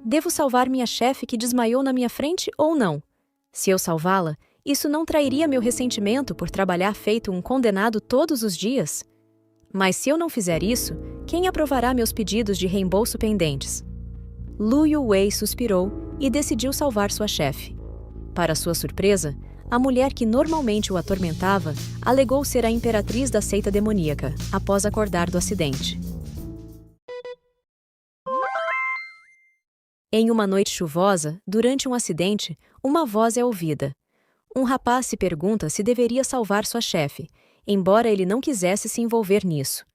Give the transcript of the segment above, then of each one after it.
Devo salvar minha chefe que desmaiou na minha frente ou não? Se eu salvá-la, isso não trairia meu ressentimento por trabalhar feito um condenado todos os dias? Mas se eu não fizer isso, quem aprovará meus pedidos de reembolso pendentes? Lu Yuwei suspirou e decidiu salvar sua chefe. Para sua surpresa, a mulher que normalmente o atormentava alegou ser a imperatriz da seita demoníaca, após acordar do acidente. Em uma noite chuvosa, durante um acidente, uma voz é ouvida. Um rapaz se pergunta se deveria salvar sua chefe, embora ele não quisesse se envolver nisso.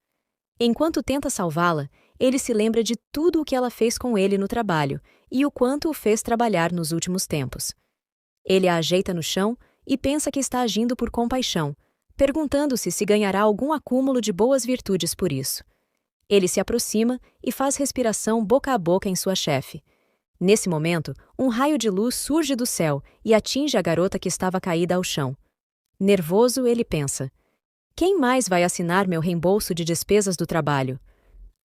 Enquanto tenta salvá-la, ele se lembra de tudo o que ela fez com ele no trabalho e o quanto o fez trabalhar nos últimos tempos. Ele a ajeita no chão e pensa que está agindo por compaixão, perguntando-se se ganhará algum acúmulo de boas virtudes por isso. Ele se aproxima e faz respiração boca a boca em sua chefe. Nesse momento, um raio de luz surge do céu e atinge a garota que estava caída ao chão. Nervoso, ele pensa: quem mais vai assinar meu reembolso de despesas do trabalho?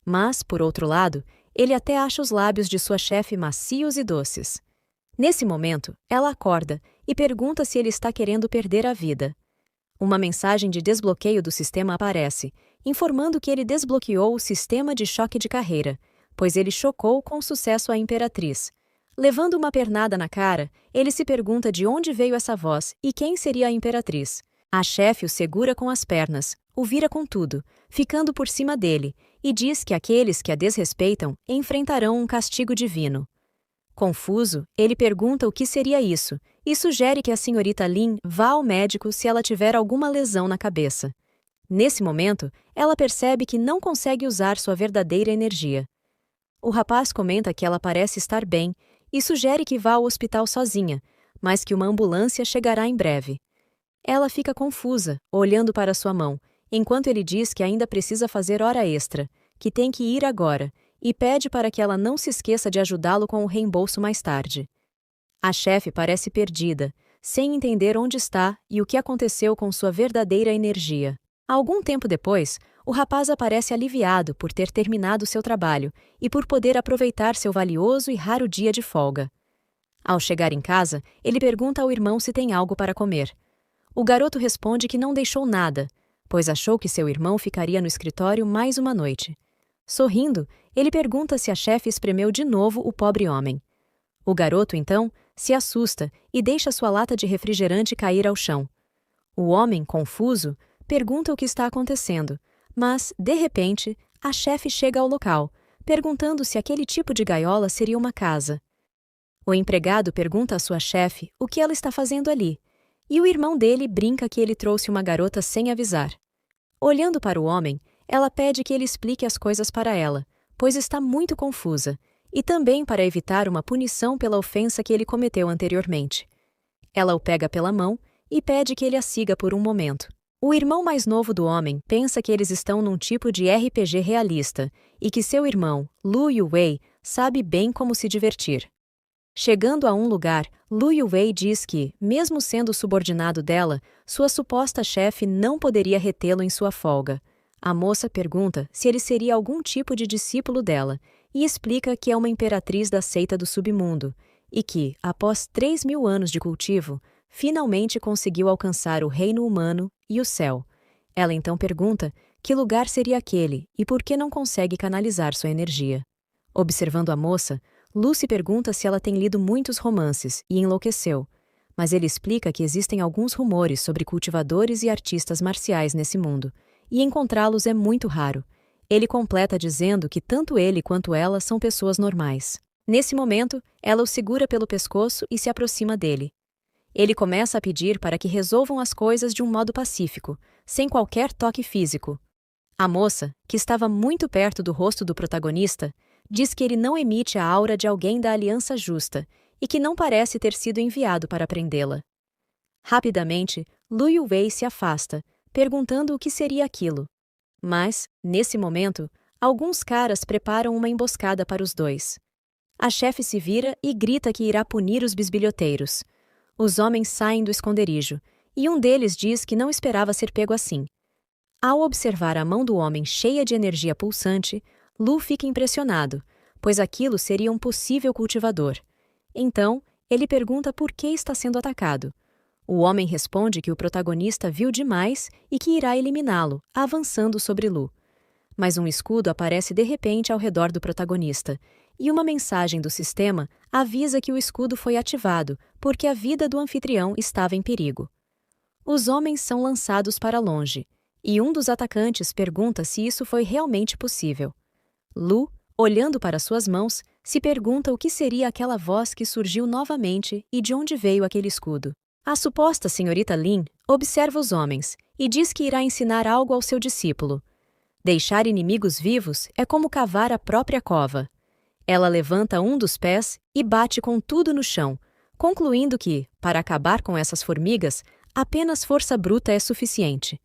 Mas, por outro lado, ele até acha os lábios de sua chefe macios e doces. Nesse momento, ela acorda e pergunta se ele está querendo perder a vida. Uma mensagem de desbloqueio do sistema aparece, informando que ele desbloqueou o sistema de choque de carreira, pois ele chocou com sucesso a imperatriz. Levando uma pernada na cara, ele se pergunta de onde veio essa voz e quem seria a imperatriz. A chefe o segura com as pernas, o vira com tudo, ficando por cima dele, e diz que aqueles que a desrespeitam enfrentarão um castigo divino. Confuso, ele pergunta o que seria isso, e sugere que a senhorita Lin vá ao médico se ela tiver alguma lesão na cabeça. Nesse momento, ela percebe que não consegue usar sua verdadeira energia. O rapaz comenta que ela parece estar bem e sugere que vá ao hospital sozinha, mas que uma ambulância chegará em breve. Ela fica confusa, olhando para sua mão, enquanto ele diz que ainda precisa fazer hora extra, que tem que ir agora, e pede para que ela não se esqueça de ajudá-lo com o reembolso mais tarde. A chefe parece perdida, sem entender onde está e o que aconteceu com sua verdadeira energia. Algum tempo depois, o rapaz aparece aliviado por ter terminado seu trabalho e por poder aproveitar seu valioso e raro dia de folga. Ao chegar em casa, ele pergunta ao irmão se tem algo para comer. O garoto responde que não deixou nada, pois achou que seu irmão ficaria no escritório mais uma noite. Sorrindo, ele pergunta se a chefe espremeu de novo o pobre homem. O garoto, então, se assusta e deixa sua lata de refrigerante cair ao chão. O homem, confuso, pergunta o que está acontecendo, mas, de repente, a chefe chega ao local, perguntando se aquele tipo de gaiola seria uma casa. O empregado pergunta à sua chefe o que ela está fazendo ali, e o irmão dele brinca que ele trouxe uma garota sem avisar. Olhando para o homem, ela pede que ele explique as coisas para ela, pois está muito confusa, e também para evitar uma punição pela ofensa que ele cometeu anteriormente. Ela o pega pela mão e pede que ele a siga por um momento. O irmão mais novo do homem pensa que eles estão num tipo de RPG realista e que seu irmão, Lu Yuwei, sabe bem como se divertir. Chegando a um lugar, Lu Yuwei diz que, mesmo sendo subordinado dela, sua suposta chefe não poderia retê-lo em sua folga. A moça pergunta se ele seria algum tipo de discípulo dela e explica que é uma imperatriz da seita do submundo e que, após 3.000 anos de cultivo, finalmente conseguiu alcançar o reino humano e o céu. Ela então pergunta que lugar seria aquele e por que não consegue canalizar sua energia. Observando a moça, Lu se pergunta se ela tem lido muitos romances e enlouqueceu, mas ele explica que existem alguns rumores sobre cultivadores e artistas marciais nesse mundo, e encontrá-los é muito raro. Ele completa dizendo que tanto ele quanto ela são pessoas normais. Nesse momento, ela o segura pelo pescoço e se aproxima dele. Ele começa a pedir para que resolvam as coisas de um modo pacífico, sem qualquer toque físico. A moça, que estava muito perto do rosto do protagonista, diz que ele não emite a aura de alguém da aliança justa e que não parece ter sido enviado para prendê-la. Rapidamente, Lu Yuwei se afasta, perguntando o que seria aquilo. Mas, nesse momento, alguns caras preparam uma emboscada para os dois. A chefe se vira e grita que irá punir os bisbilhoteiros. Os homens saem do esconderijo, e um deles diz que não esperava ser pego assim. Ao observar a mão do homem cheia de energia pulsante, Lu fica impressionado, pois aquilo seria um possível cultivador. Então, ele pergunta por que está sendo atacado. O homem responde que o protagonista viu demais e que irá eliminá-lo, avançando sobre Lu. Mas um escudo aparece de repente ao redor do protagonista, e uma mensagem do sistema avisa que o escudo foi ativado porque a vida do anfitrião estava em perigo. Os homens são lançados para longe, e um dos atacantes pergunta se isso foi realmente possível. Lu, olhando para suas mãos, se pergunta o que seria aquela voz que surgiu novamente e de onde veio aquele escudo. A suposta senhorita Lin observa os homens e diz que irá ensinar algo ao seu discípulo. Deixar inimigos vivos é como cavar a própria cova. Ela levanta um dos pés e bate com tudo no chão, concluindo que, para acabar com essas formigas, apenas força bruta é suficiente.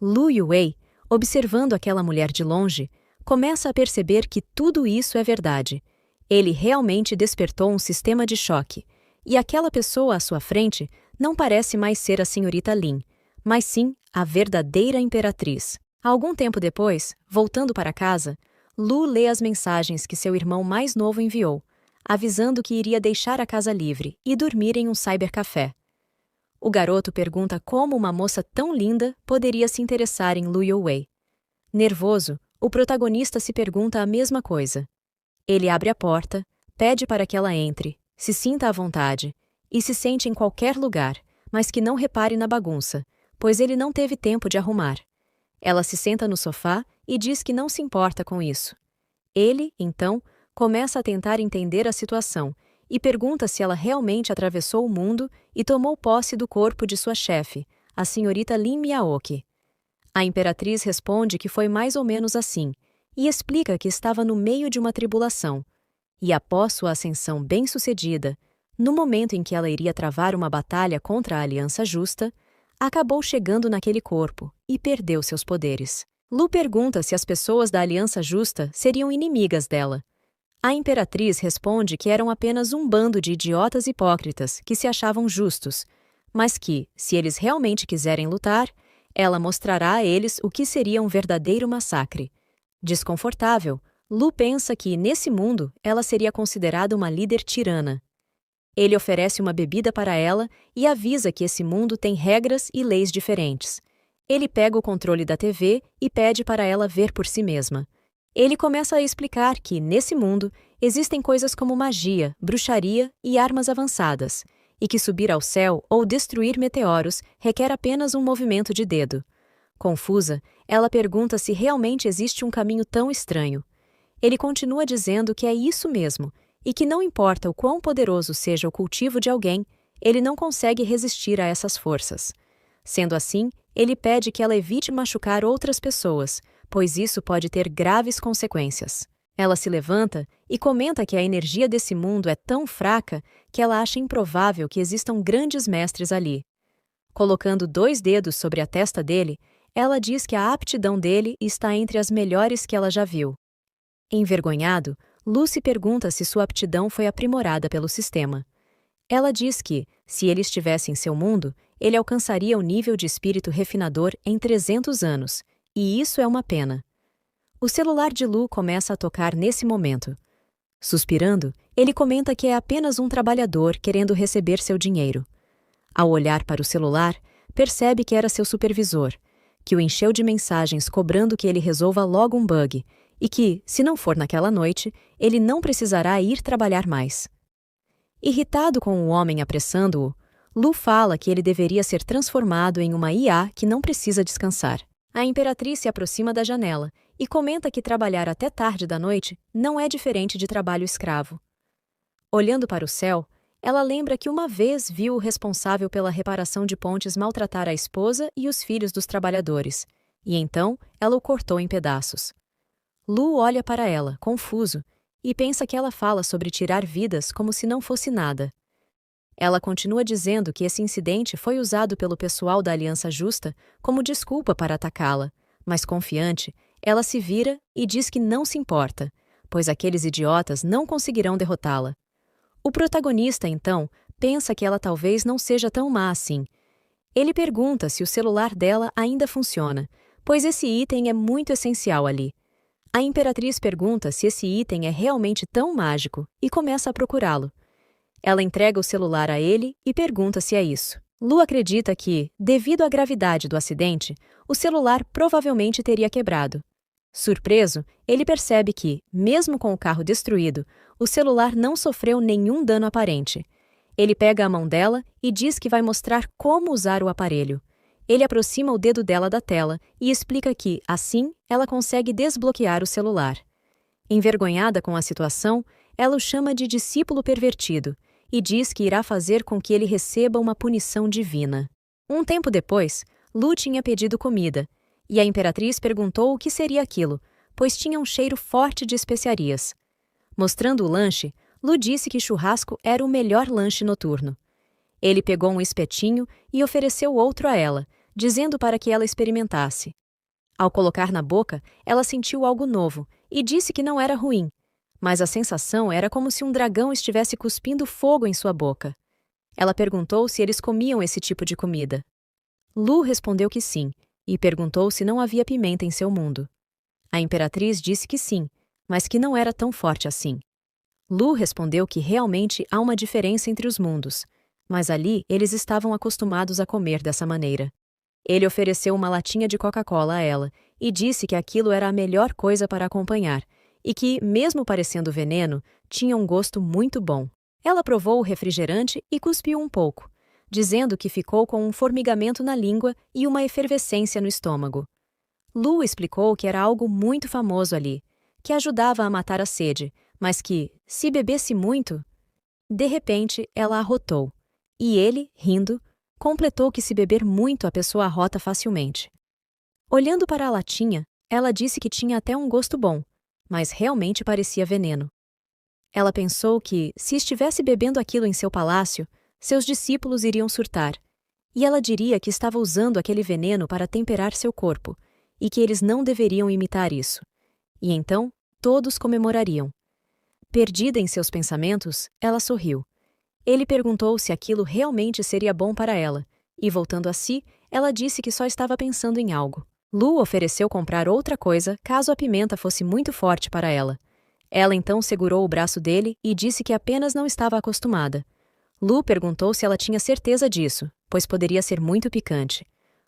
Lu Yuwei, observando aquela mulher de longe, começa a perceber que tudo isso é verdade. Ele realmente despertou um sistema de choque, e aquela pessoa à sua frente não parece mais ser a senhorita Lin, mas sim a verdadeira imperatriz. Algum tempo depois, voltando para casa, Lu lê as mensagens que seu irmão mais novo enviou, avisando que iria deixar a casa livre e dormir em um cybercafé. O garoto pergunta como uma moça tão linda poderia se interessar em Lu Yuwei. Nervoso, o protagonista se pergunta a mesma coisa. Ele abre a porta, pede para que ela entre, se sinta à vontade, e se sente em qualquer lugar, mas que não repare na bagunça, pois ele não teve tempo de arrumar. Ela se senta no sofá e diz que não se importa com isso. Ele, então, começa a tentar entender a situação e pergunta se ela realmente atravessou o mundo e tomou posse do corpo de sua chefe, a senhorita Lin Miaoki. A imperatriz responde que foi mais ou menos assim, e explica que estava no meio de uma tribulação. E após sua ascensão bem-sucedida, no momento em que ela iria travar uma batalha contra a Aliança Justa, acabou chegando naquele corpo e perdeu seus poderes. Lu pergunta se as pessoas da Aliança Justa seriam inimigas dela. A imperatriz responde que eram apenas um bando de idiotas hipócritas que se achavam justos, mas que, se eles realmente quiserem lutar, ela mostrará a eles o que seria um verdadeiro massacre. Desconfortável, Lu pensa que, nesse mundo, ela seria considerada uma líder tirana. Ele oferece uma bebida para ela e avisa que esse mundo tem regras e leis diferentes. Ele pega o controle da TV e pede para ela ver por si mesma. Ele começa a explicar que, nesse mundo, existem coisas como magia, bruxaria e armas avançadas, e que subir ao céu ou destruir meteoros requer apenas um movimento de dedo. Confusa, ela pergunta se realmente existe um caminho tão estranho. Ele continua dizendo que é isso mesmo, e que não importa o quão poderoso seja o cultivo de alguém, ele não consegue resistir a essas forças. Sendo assim, ele pede que ela evite machucar outras pessoas, pois isso pode ter graves consequências. Ela se levanta e comenta que a energia desse mundo é tão fraca que ela acha improvável que existam grandes mestres ali. Colocando 2 dedos sobre a testa dele, ela diz que a aptidão dele está entre as melhores que ela já viu. Envergonhado, Lu se pergunta se sua aptidão foi aprimorada pelo sistema. Ela diz que, se ele estivesse em seu mundo, ele alcançaria o nível de espírito refinador em 300 anos, e isso é uma pena. O celular de Lu começa a tocar nesse momento. Suspirando, ele comenta que é apenas um trabalhador querendo receber seu dinheiro. Ao olhar para o celular, percebe que era seu supervisor, que o encheu de mensagens cobrando que ele resolva logo um bug, e que, se não for naquela noite, ele não precisará ir trabalhar mais. Irritado com o homem apressando-o, Lu fala que ele deveria ser transformado em uma IA que não precisa descansar. A imperatriz se aproxima da janela e comenta que trabalhar até tarde da noite não é diferente de trabalho escravo. Olhando para o céu, ela lembra que uma vez viu o responsável pela reparação de pontes maltratar a esposa e os filhos dos trabalhadores, e então ela o cortou em pedaços. Lu olha para ela, confuso, e pensa que ela fala sobre tirar vidas como se não fosse nada. Ela continua dizendo que esse incidente foi usado pelo pessoal da Aliança Justa como desculpa para atacá-la, mas confiante, ela se vira e diz que não se importa, pois aqueles idiotas não conseguirão derrotá-la. O protagonista, então, pensa que ela talvez não seja tão má assim. Ele pergunta se o celular dela ainda funciona, pois esse item é muito essencial ali. A imperatriz pergunta se esse item é realmente tão mágico e começa a procurá-lo. Ela entrega o celular a ele e pergunta se é isso. Lu acredita que, devido à gravidade do acidente, o celular provavelmente teria quebrado. Surpreso, ele percebe que, mesmo com o carro destruído, o celular não sofreu nenhum dano aparente. Ele pega a mão dela e diz que vai mostrar como usar o aparelho. Ele aproxima o dedo dela da tela e explica que, assim, ela consegue desbloquear o celular. Envergonhada com a situação, ela o chama de discípulo pervertido e diz que irá fazer com que ele receba uma punição divina. Um tempo depois, Lu tinha pedido comida, e a imperatriz perguntou o que seria aquilo, pois tinha um cheiro forte de especiarias. Mostrando o lanche, Lu disse que churrasco era o melhor lanche noturno. Ele pegou um espetinho e ofereceu outro a ela, dizendo para que ela experimentasse. Ao colocar na boca, ela sentiu algo novo e disse que não era ruim, mas a sensação era como se um dragão estivesse cuspindo fogo em sua boca. Ela perguntou se eles comiam esse tipo de comida. Lu respondeu que sim, e perguntou se não havia pimenta em seu mundo. A imperatriz disse que sim, mas que não era tão forte assim. Lu respondeu que realmente há uma diferença entre os mundos, mas ali eles estavam acostumados a comer dessa maneira. Ele ofereceu uma latinha de Coca-Cola a ela e disse que aquilo era a melhor coisa para acompanhar e que, mesmo parecendo veneno, tinha um gosto muito bom. Ela provou o refrigerante e cuspiu um pouco, dizendo que ficou com um formigamento na língua e uma efervescência no estômago. Lu explicou que era algo muito famoso ali, que ajudava a matar a sede, mas que, se bebesse muito... De repente, ela arrotou, e ele, rindo, completou que se beber muito a pessoa arrota facilmente. Olhando para a latinha, ela disse que tinha até um gosto bom, mas realmente parecia veneno. Ela pensou que, se estivesse bebendo aquilo em seu palácio, seus discípulos iriam surtar, e ela diria que estava usando aquele veneno para temperar seu corpo, e que eles não deveriam imitar isso. E então, todos comemorariam. Perdida em seus pensamentos, ela sorriu. Ele perguntou se aquilo realmente seria bom para ela, e voltando a si, ela disse que só estava pensando em algo. Lu ofereceu comprar outra coisa caso a pimenta fosse muito forte para ela. Ela então segurou o braço dele e disse que apenas não estava acostumada. Lu perguntou se ela tinha certeza disso, pois poderia ser muito picante.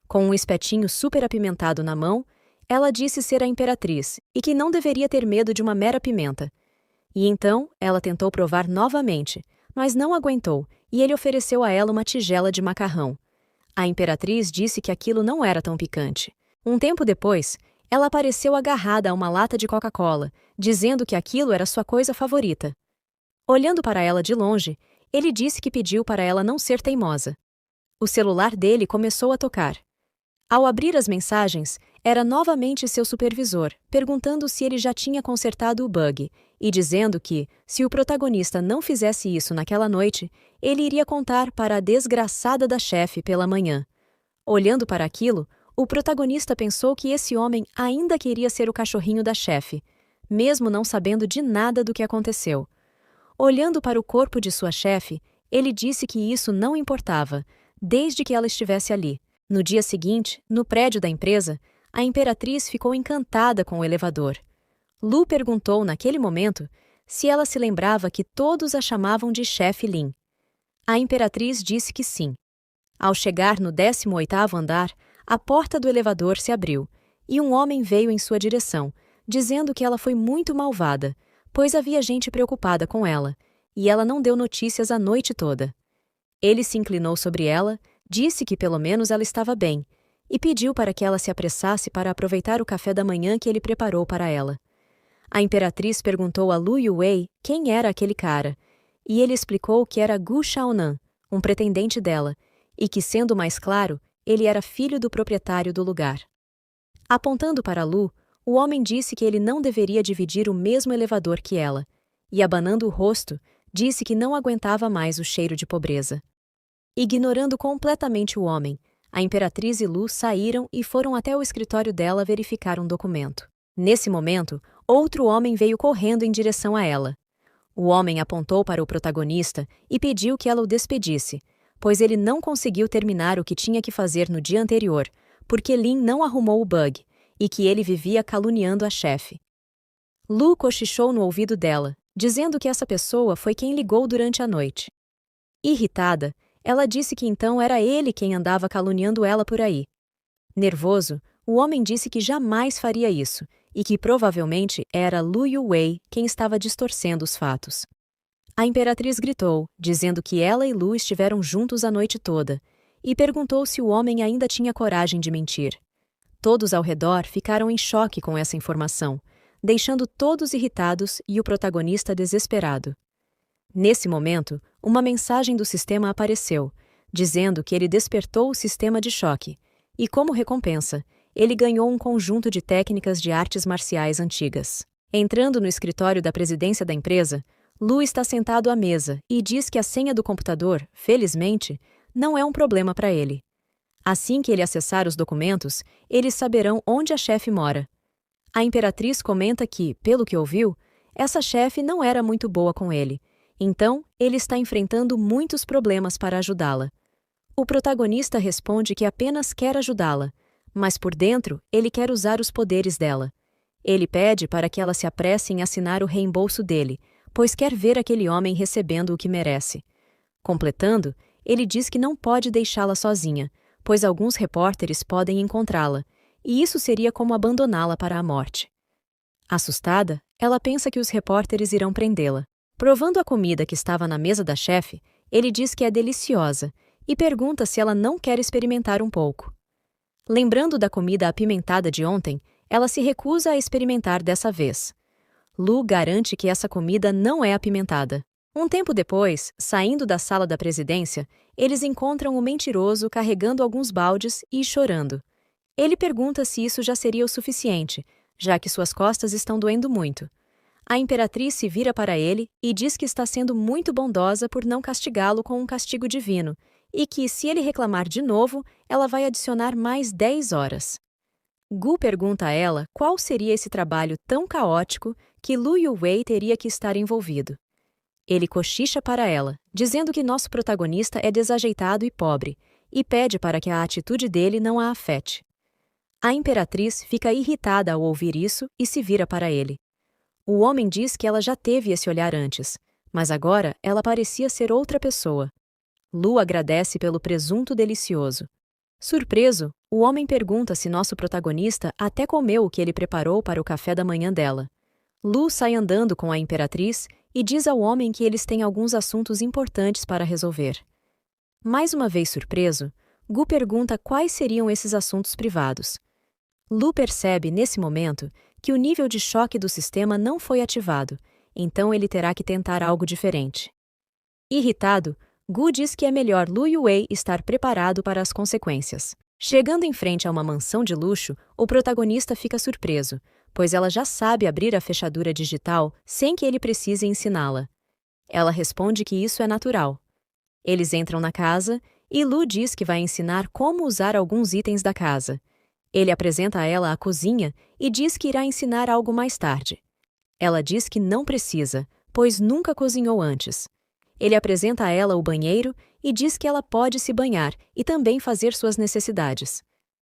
Com um espetinho super apimentado na mão, ela disse ser a imperatriz e que não deveria ter medo de uma mera pimenta. E então ela tentou provar novamente, mas não aguentou, e ele ofereceu a ela uma tigela de macarrão. A imperatriz disse que aquilo não era tão picante. Um tempo depois, ela apareceu agarrada a uma lata de Coca-Cola, dizendo que aquilo era sua coisa favorita. Olhando para ela de longe, ele disse que pediu para ela não ser teimosa. O celular dele começou a tocar. Ao abrir as mensagens, era novamente seu supervisor, perguntando se ele já tinha consertado o bug, e dizendo que, se o protagonista não fizesse isso naquela noite, ele iria contar para a desgraçada da chefe pela manhã. Olhando para aquilo, o protagonista pensou que esse homem ainda queria ser o cachorrinho da chefe, mesmo não sabendo de nada do que aconteceu. Olhando para o corpo de sua chefe, ele disse que isso não importava, desde que ela estivesse ali. No dia seguinte, no prédio da empresa, a imperatriz ficou encantada com o elevador. Lu perguntou naquele momento se ela se lembrava que todos a chamavam de chefe Lin. A imperatriz disse que sim. Ao chegar no 18º andar, a porta do elevador se abriu, e um homem veio em sua direção, dizendo que ela foi muito malvada, pois havia gente preocupada com ela, e ela não deu notícias a noite toda. Ele se inclinou sobre ela, disse que pelo menos ela estava bem, e pediu para que ela se apressasse para aproveitar o café da manhã que ele preparou para ela. A imperatriz perguntou a Lu Yuwei quem era aquele cara, e ele explicou que era Gu Shaonan, um pretendente dela, e que, sendo mais claro, ele era filho do proprietário do lugar. Apontando para Lu, o homem disse que ele não deveria dividir o mesmo elevador que ela, e abanando o rosto, disse que não aguentava mais o cheiro de pobreza. Ignorando completamente o homem, a imperatriz e Lu saíram e foram até o escritório dela verificar um documento. Nesse momento, outro homem veio correndo em direção a ela. O homem apontou para o protagonista e pediu que ela o despedisse, pois ele não conseguiu terminar o que tinha que fazer no dia anterior, porque Lin não arrumou o bug, e que ele vivia caluniando a chefe. Lu cochichou no ouvido dela, dizendo que essa pessoa foi quem ligou durante a noite. Irritada, ela disse que então era ele quem andava caluniando ela por aí. Nervoso, o homem disse que jamais faria isso e que provavelmente era Lu Yuwei quem estava distorcendo os fatos. A imperatriz gritou, dizendo que ela e Lu estiveram juntos a noite toda, e perguntou se o homem ainda tinha coragem de mentir. Todos ao redor ficaram em choque com essa informação, deixando todos irritados e o protagonista desesperado. Nesse momento, uma mensagem do sistema apareceu, dizendo que ele despertou o sistema de choque, e como recompensa, ele ganhou um conjunto de técnicas de artes marciais antigas. Entrando no escritório da presidência da empresa, Lu está sentado à mesa e diz que a senha do computador, felizmente, não é um problema para ele. Assim que ele acessar os documentos, eles saberão onde a chefe mora. A imperatriz comenta que, pelo que ouviu, essa chefe não era muito boa com ele, então ele está enfrentando muitos problemas para ajudá-la. O protagonista responde que apenas quer ajudá-la, mas por dentro ele quer usar os poderes dela. Ele pede para que ela se apresse em assinar o reembolso dele, pois quer ver aquele homem recebendo o que merece. Completando, ele diz que não pode deixá-la sozinha, pois alguns repórteres podem encontrá-la, e isso seria como abandoná-la para a morte. Assustada, ela pensa que os repórteres irão prendê-la. Provando a comida que estava na mesa da chefe, ele diz que é deliciosa e pergunta se ela não quer experimentar um pouco. Lembrando da comida apimentada de ontem, ela se recusa a experimentar dessa vez. Lu garante que essa comida não é apimentada. Um tempo depois, saindo da sala da presidência, eles encontram o mentiroso carregando alguns baldes e chorando. Ele pergunta se isso já seria o suficiente, já que suas costas estão doendo muito. A imperatriz se vira para ele e diz que está sendo muito bondosa por não castigá-lo com um castigo divino, e que, se ele reclamar de novo, ela vai adicionar mais 10 horas. Gu pergunta a ela qual seria esse trabalho tão caótico que Lu Yuwei teria que estar envolvido. Ele cochicha para ela, dizendo que nosso protagonista é desajeitado e pobre, e pede para que a atitude dele não a afete. A imperatriz fica irritada ao ouvir isso e se vira para ele. O homem diz que ela já teve esse olhar antes, mas agora ela parecia ser outra pessoa. Lu agradece pelo presunto delicioso. Surpreso, o homem pergunta se nosso protagonista até comeu o que ele preparou para o café da manhã dela. Lu sai andando com a imperatriz e diz ao homem que eles têm alguns assuntos importantes para resolver. Mais uma vez surpreso, Gu pergunta quais seriam esses assuntos privados. Lu percebe, nesse momento, que o nível de choque do sistema não foi ativado, então ele terá que tentar algo diferente. Irritado, Gu diz que é melhor Lu Yuwei estar preparado para as consequências. Chegando em frente a uma mansão de luxo, o protagonista fica surpreso, pois ela já sabe abrir a fechadura digital sem que ele precise ensiná-la. Ela responde que isso é natural. Eles entram na casa e Lu diz que vai ensinar como usar alguns itens da casa. Ele apresenta a ela a cozinha e diz que irá ensinar algo mais tarde. Ela diz que não precisa, pois nunca cozinhou antes. Ele apresenta a ela o banheiro e diz que ela pode se banhar e também fazer suas necessidades.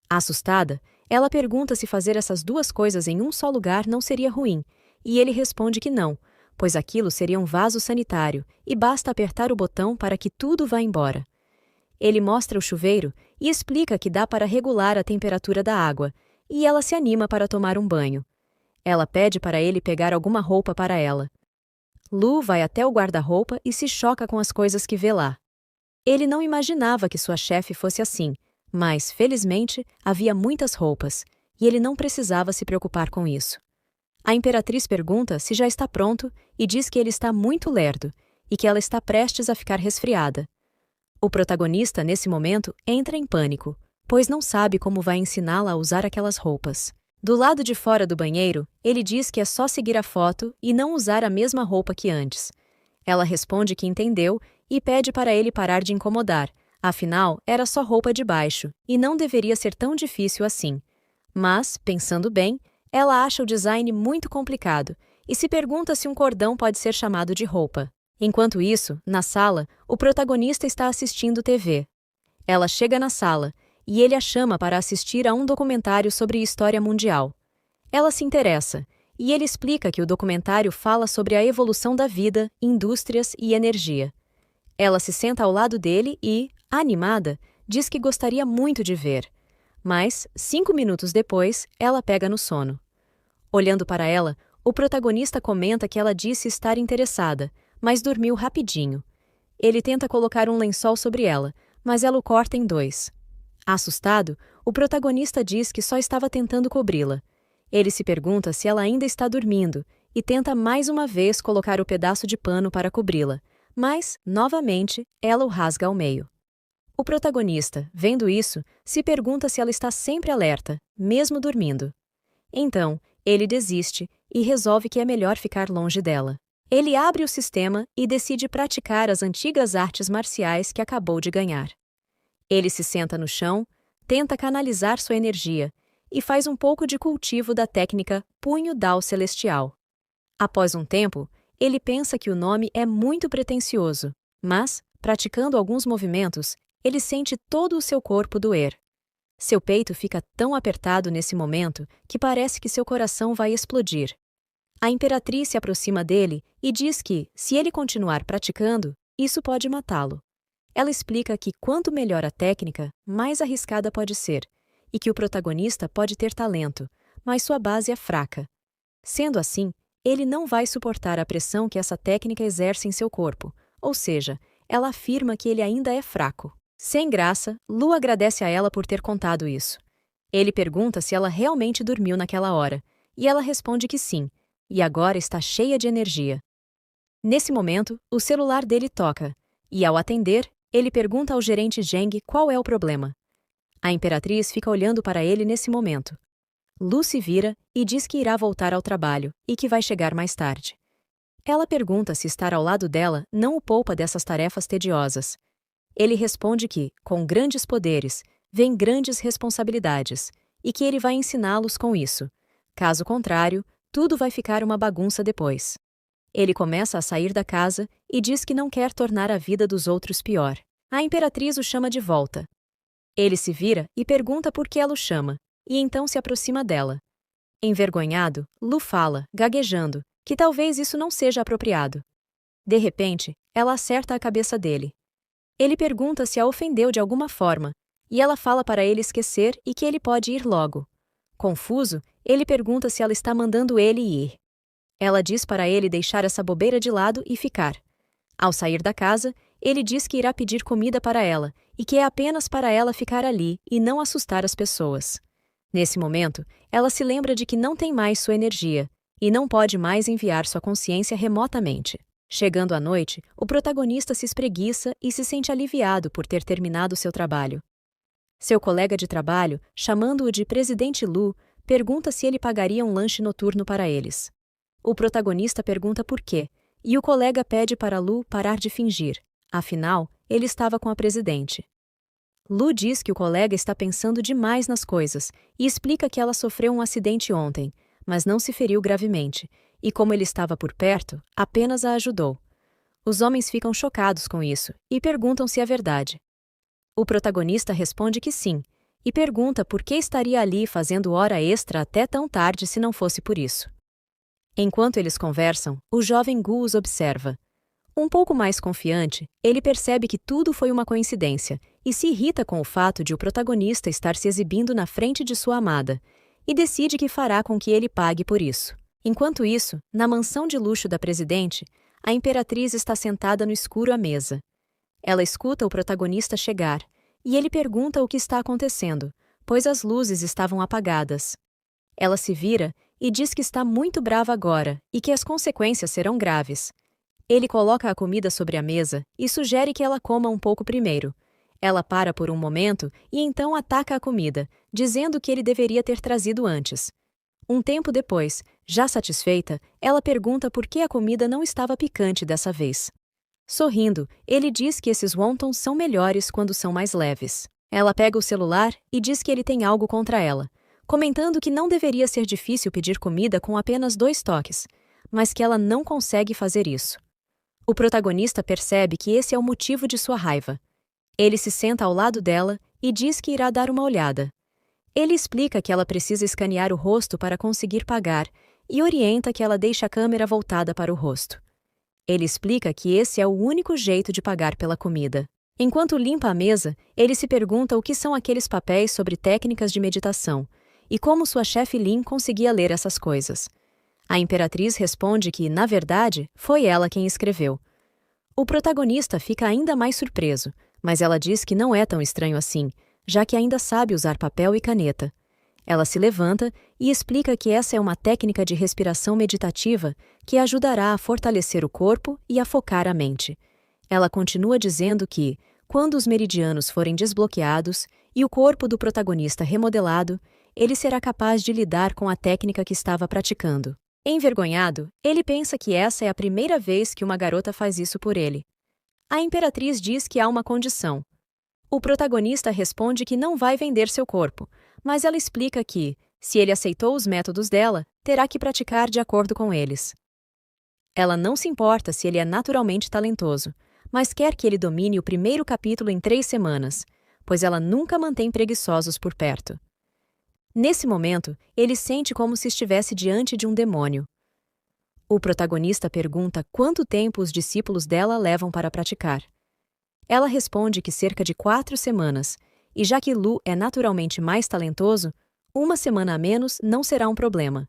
Assustada, ela pergunta se fazer essas duas coisas em um só lugar não seria ruim, e ele responde que não, pois aquilo seria um vaso sanitário e basta apertar o botão para que tudo vá embora. Ele mostra o chuveiro e explica que dá para regular a temperatura da água, e ela se anima para tomar um banho. Ela pede para ele pegar alguma roupa para ela. Lu vai até o guarda-roupa e se choca com as coisas que vê lá. Ele não imaginava que sua chefe fosse assim, mas, felizmente, havia muitas roupas, e ele não precisava se preocupar com isso. A imperatriz pergunta se já está pronto e diz que ele está muito lerdo e que ela está prestes a ficar resfriada. O protagonista, nesse momento, entra em pânico, pois não sabe como vai ensiná-la a usar aquelas roupas. Do lado de fora do banheiro, ele diz que é só seguir a foto e não usar a mesma roupa que antes. Ela responde que entendeu e pede para ele parar de incomodar, afinal, era só roupa de baixo e não deveria ser tão difícil assim. Mas, pensando bem, ela acha o design muito complicado e se pergunta se um cordão pode ser chamado de roupa. Enquanto isso, na sala, o protagonista está assistindo TV. Ela chega na sala e ele a chama para assistir a um documentário sobre história mundial. Ela se interessa e ele explica que o documentário fala sobre a evolução da vida, indústrias e energia. Ela se senta ao lado dele e, animada, diz que gostaria muito de ver. Mas, 5 minutos depois, ela pega no sono. Olhando para ela, o protagonista comenta que ela disse estar interessada, mas dormiu rapidinho. Ele tenta colocar um lençol sobre ela, mas ela o corta em 2. Assustado, o protagonista diz que só estava tentando cobri-la. Ele se pergunta se ela ainda está dormindo e tenta mais uma vez colocar o pedaço de pano para cobri-la, mas, novamente, ela o rasga ao meio. O protagonista, vendo isso, se pergunta se ela está sempre alerta, mesmo dormindo. Então, ele desiste e resolve que é melhor ficar longe dela. Ele abre o sistema e decide praticar as antigas artes marciais que acabou de ganhar. Ele se senta no chão, tenta canalizar sua energia e faz um pouco de cultivo da técnica Punho Dao Celestial. Após um tempo, ele pensa que o nome é muito pretensioso, mas, praticando alguns movimentos, ele sente todo o seu corpo doer. Seu peito fica tão apertado nesse momento que parece que seu coração vai explodir. A imperatriz se aproxima dele e diz que, se ele continuar praticando, isso pode matá-lo. Ela explica que quanto melhor a técnica, mais arriscada pode ser, e que o protagonista pode ter talento, mas sua base é fraca. Sendo assim, ele não vai suportar a pressão que essa técnica exerce em seu corpo, ou seja, ela afirma que ele ainda é fraco. Sem graça, Lu agradece a ela por ter contado isso. Ele pergunta se ela realmente dormiu naquela hora, e ela responde que sim, e agora está cheia de energia. Nesse momento, o celular dele toca, e ao atender, ele pergunta ao gerente Zheng qual é o problema. A imperatriz fica olhando para ele nesse momento. Lu se vira e diz que irá voltar ao trabalho e que vai chegar mais tarde. Ela pergunta se estar ao lado dela não o poupa dessas tarefas tediosas. Ele responde que, com grandes poderes, vêm grandes responsabilidades e que ele vai ensiná-los com isso. Caso contrário, tudo vai ficar uma bagunça depois. Ele começa a sair da casa e diz que não quer tornar a vida dos outros pior. A imperatriz o chama de volta. Ele se vira e pergunta por que ela o chama, e então se aproxima dela. Envergonhado, Lu fala, gaguejando, que talvez isso não seja apropriado. De repente, ela acerta a cabeça dele. Ele pergunta se a ofendeu de alguma forma, e ela fala para ele esquecer e que ele pode ir logo. Confuso, ele pergunta se ela está mandando ele ir. Ela diz para ele deixar essa bobeira de lado e ficar. Ao sair da casa, ele diz que irá pedir comida para ela e que é apenas para ela ficar ali e não assustar as pessoas. Nesse momento, ela se lembra de que não tem mais sua energia e não pode mais enviar sua consciência remotamente. Chegando à noite, o protagonista se espreguiça e se sente aliviado por ter terminado seu trabalho. Seu colega de trabalho, chamando-o de Presidente Lu, pergunta se ele pagaria um lanche noturno para eles. O protagonista pergunta por quê, e o colega pede para Lu parar de fingir, afinal, ele estava com a presidente. Lu diz que o colega está pensando demais nas coisas e explica que ela sofreu um acidente ontem, mas não se feriu gravemente, e como ele estava por perto, apenas a ajudou. Os homens ficam chocados com isso e perguntam se é verdade. O protagonista responde que sim, e pergunta por que estaria ali fazendo hora extra até tão tarde se não fosse por isso. Enquanto eles conversam, o jovem Gu os observa. Um pouco mais confiante, ele percebe que tudo foi uma coincidência e se irrita com o fato de o protagonista estar se exibindo na frente de sua amada, e decide que fará com que ele pague por isso. Enquanto isso, na mansão de luxo da presidente, a imperatriz está sentada no escuro à mesa. Ela escuta o protagonista chegar, e ele pergunta o que está acontecendo, pois as luzes estavam apagadas. Ela se vira e diz que está muito brava agora e que as consequências serão graves. Ele coloca a comida sobre a mesa e sugere que ela coma um pouco primeiro. Ela para por um momento e então ataca a comida, dizendo que ele deveria ter trazido antes. Um tempo depois, já satisfeita, ela pergunta por que a comida não estava picante dessa vez. Sorrindo, ele diz que esses wontons são melhores quando são mais leves. Ela pega o celular e diz que ele tem algo contra ela, comentando que não deveria ser difícil pedir comida com apenas 2 toques, mas que ela não consegue fazer isso. O protagonista percebe que esse é o motivo de sua raiva. Ele se senta ao lado dela e diz que irá dar uma olhada. Ele explica que ela precisa escanear o rosto para conseguir pagar e orienta que ela deixe a câmera voltada para o rosto. Ele explica que esse é o único jeito de pagar pela comida. Enquanto limpa a mesa, ele se pergunta o que são aqueles papéis sobre técnicas de meditação e como sua chefe Lin conseguia ler essas coisas. A imperatriz responde que, na verdade, foi ela quem escreveu. O protagonista fica ainda mais surpreso, mas ela diz que não é tão estranho assim, já que ainda sabe usar papel e caneta. Ela se levanta e explica que essa é uma técnica de respiração meditativa que ajudará a fortalecer o corpo e a focar a mente. Ela continua dizendo que, quando os meridianos forem desbloqueados e o corpo do protagonista remodelado, ele será capaz de lidar com a técnica que estava praticando. Envergonhado, ele pensa que essa é a primeira vez que uma garota faz isso por ele. A imperatriz diz que há uma condição. O protagonista responde que não vai vender seu corpo, mas ela explica que, se ele aceitou os métodos dela, terá que praticar de acordo com eles. Ela não se importa se ele é naturalmente talentoso, mas quer que ele domine o primeiro capítulo em 3 semanas, pois ela nunca mantém preguiçosos por perto. Nesse momento, ele sente como se estivesse diante de um demônio. O protagonista pergunta quanto tempo os discípulos dela levam para praticar. Ela responde que cerca de 4 semanas, e já que Lu é naturalmente mais talentoso, 1 semana a menos não será um problema.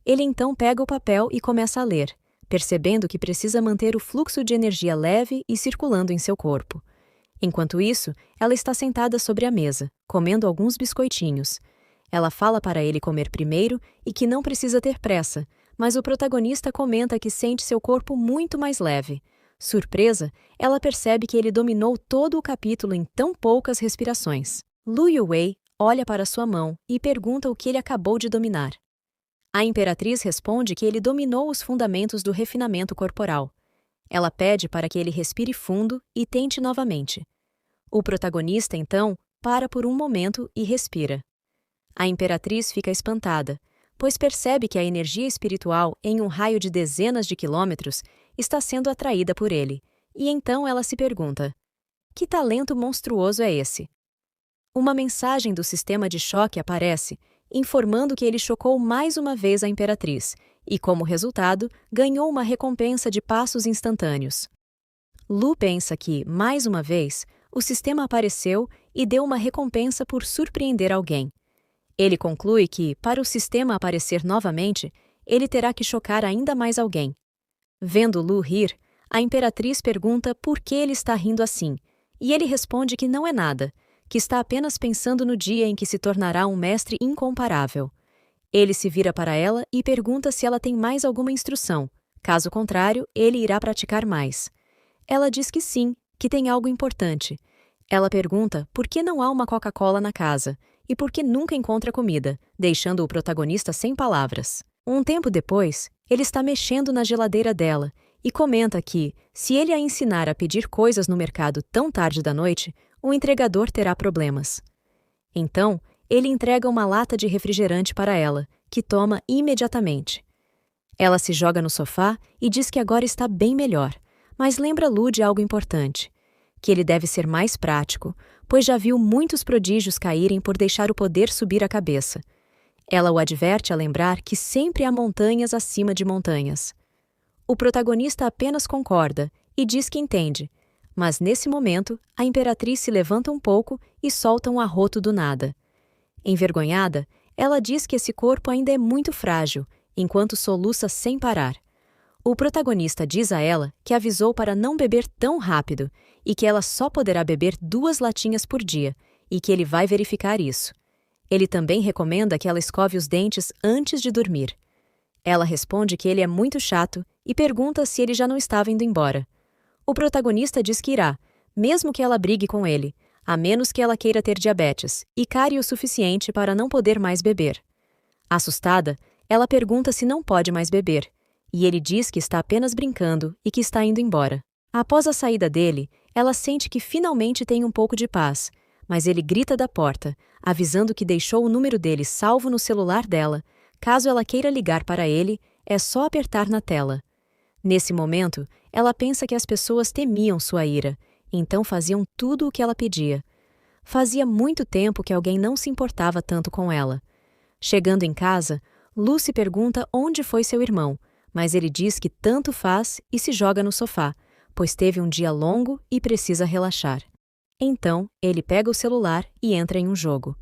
Ele então pega o papel e começa a ler, percebendo que precisa manter o fluxo de energia leve e circulando em seu corpo. Enquanto isso, ela está sentada sobre a mesa, comendo alguns biscoitinhos. Ela fala para ele comer primeiro e que não precisa ter pressa, mas o protagonista comenta que sente seu corpo muito mais leve. Surpresa, ela percebe que ele dominou todo o capítulo em tão poucas respirações. Lu Yuwei olha para sua mão e pergunta o que ele acabou de dominar. A imperatriz responde que ele dominou os fundamentos do refinamento corporal. Ela pede para que ele respire fundo e tente novamente. O protagonista, então, para por um momento e respira. A imperatriz fica espantada, pois percebe que a energia espiritual, em um raio de dezenas de quilômetros, está sendo atraída por ele, e então ela se pergunta: que talento monstruoso é esse? Uma mensagem do sistema de choque aparece, informando que ele chocou mais uma vez a imperatriz, e, como resultado, ganhou uma recompensa de passos instantâneos. Lu pensa que, mais uma vez, o sistema apareceu e deu uma recompensa por surpreender alguém. Ele conclui que, para o sistema aparecer novamente, ele terá que chocar ainda mais alguém. Vendo Lu rir, a imperatriz pergunta por que ele está rindo assim, e ele responde que não é nada, que está apenas pensando no dia em que se tornará um mestre incomparável. Ele se vira para ela e pergunta se ela tem mais alguma instrução. Caso contrário, ele irá praticar mais. Ela diz que sim, que tem algo importante. Ela pergunta por que não há uma Coca-Cola na casa e por que nunca encontra comida, deixando o protagonista sem palavras. Um tempo depois, ele está mexendo na geladeira dela e comenta que, se ele a ensinar a pedir coisas no mercado tão tarde da noite, o entregador terá problemas. Então, ele entrega uma lata de refrigerante para ela, que toma imediatamente. Ela se joga no sofá e diz que agora está bem melhor, mas lembra Lu de algo importante, que ele deve ser mais prático, pois já viu muitos prodígios caírem por deixar o poder subir a cabeça. Ela o adverte a lembrar que sempre há montanhas acima de montanhas. O protagonista apenas concorda e diz que entende, mas nesse momento a imperatriz se levanta um pouco e solta um arroto do nada. Envergonhada, ela diz que esse corpo ainda é muito frágil, enquanto soluça sem parar. O protagonista diz a ela que avisou para não beber tão rápido e que ela só poderá beber 2 latinhas por dia e que ele vai verificar isso. Ele também recomenda que ela escove os dentes antes de dormir. Ela responde que ele é muito chato e pergunta se ele já não estava indo embora. O protagonista diz que irá, mesmo que ela brigue com ele, a menos que ela queira ter diabetes e care o suficiente para não poder mais beber. Assustada, ela pergunta se não pode mais beber, e ele diz que está apenas brincando e que está indo embora. Após a saída dele, ela sente que finalmente tem um pouco de paz, mas ele grita da porta, avisando que deixou o número dele salvo no celular dela. Caso ela queira ligar para ele, é só apertar na tela. Nesse momento, ela pensa que as pessoas temiam sua ira, então faziam tudo o que ela pedia. Fazia muito tempo que alguém não se importava tanto com ela. Chegando em casa, Lu se pergunta onde foi seu irmão, mas ele diz que tanto faz e se joga no sofá, pois teve um dia longo e precisa relaxar. Então, ele pega o celular e entra em um jogo.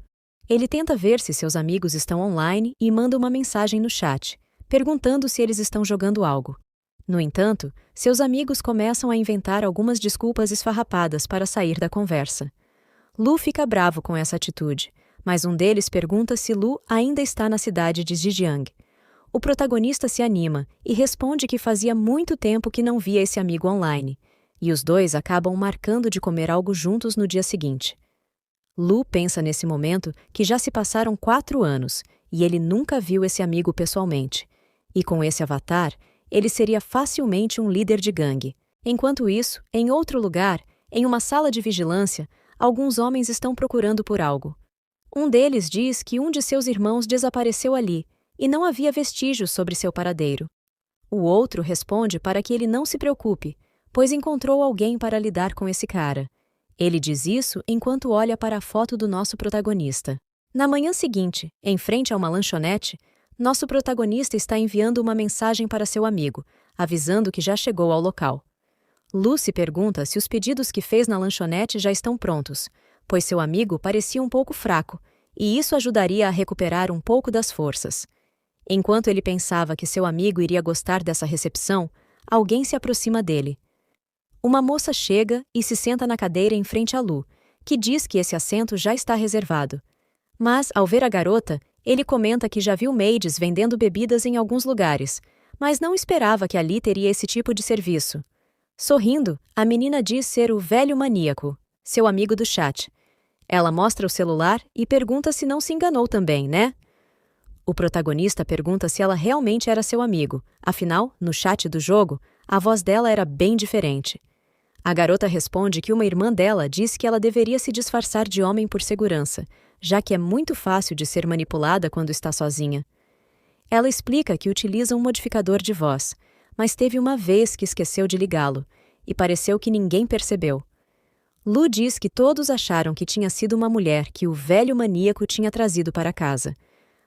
Ele tenta ver se seus amigos estão online e manda uma mensagem no chat, perguntando se eles estão jogando algo. No entanto, seus amigos começam a inventar algumas desculpas esfarrapadas para sair da conversa. Lu fica bravo com essa atitude, mas um deles pergunta se Lu ainda está na cidade de Zhejiang. O protagonista se anima e responde que fazia muito tempo que não via esse amigo online, e os dois acabam marcando de comer algo juntos no dia seguinte. Lu pensa nesse momento que já se passaram 4 anos e ele nunca viu esse amigo pessoalmente. E com esse avatar, ele seria facilmente um líder de gangue. Enquanto isso, em outro lugar, em uma sala de vigilância, alguns homens estão procurando por algo. Um deles diz que um de seus irmãos desapareceu ali e não havia vestígios sobre seu paradeiro. O outro responde para que ele não se preocupe, pois encontrou alguém para lidar com esse cara. Ele diz isso enquanto olha para a foto do nosso protagonista. Na manhã seguinte, em frente a uma lanchonete, nosso protagonista está enviando uma mensagem para seu amigo, avisando que já chegou ao local. Lucy pergunta se os pedidos que fez na lanchonete já estão prontos, pois seu amigo parecia um pouco fraco, e isso ajudaria a recuperar um pouco das forças. Enquanto ele pensava que seu amigo iria gostar dessa recepção, alguém se aproxima dele. Uma moça chega e se senta na cadeira em frente a Lu, que diz que esse assento já está reservado. Mas, ao ver a garota, ele comenta que já viu maids vendendo bebidas em alguns lugares, mas não esperava que ali teria esse tipo de serviço. Sorrindo, a menina diz ser o velho maníaco, seu amigo do chat. Ela mostra o celular e pergunta se não se enganou também, né? O protagonista pergunta se ela realmente era seu amigo, afinal, no chat do jogo, a voz dela era bem diferente. A garota responde que uma irmã dela disse que ela deveria se disfarçar de homem por segurança, já que é muito fácil de ser manipulada quando está sozinha. Ela explica que utiliza um modificador de voz, mas teve uma vez que esqueceu de ligá-lo, e pareceu que ninguém percebeu. Lu diz que todos acharam que tinha sido uma mulher que o velho maníaco tinha trazido para casa.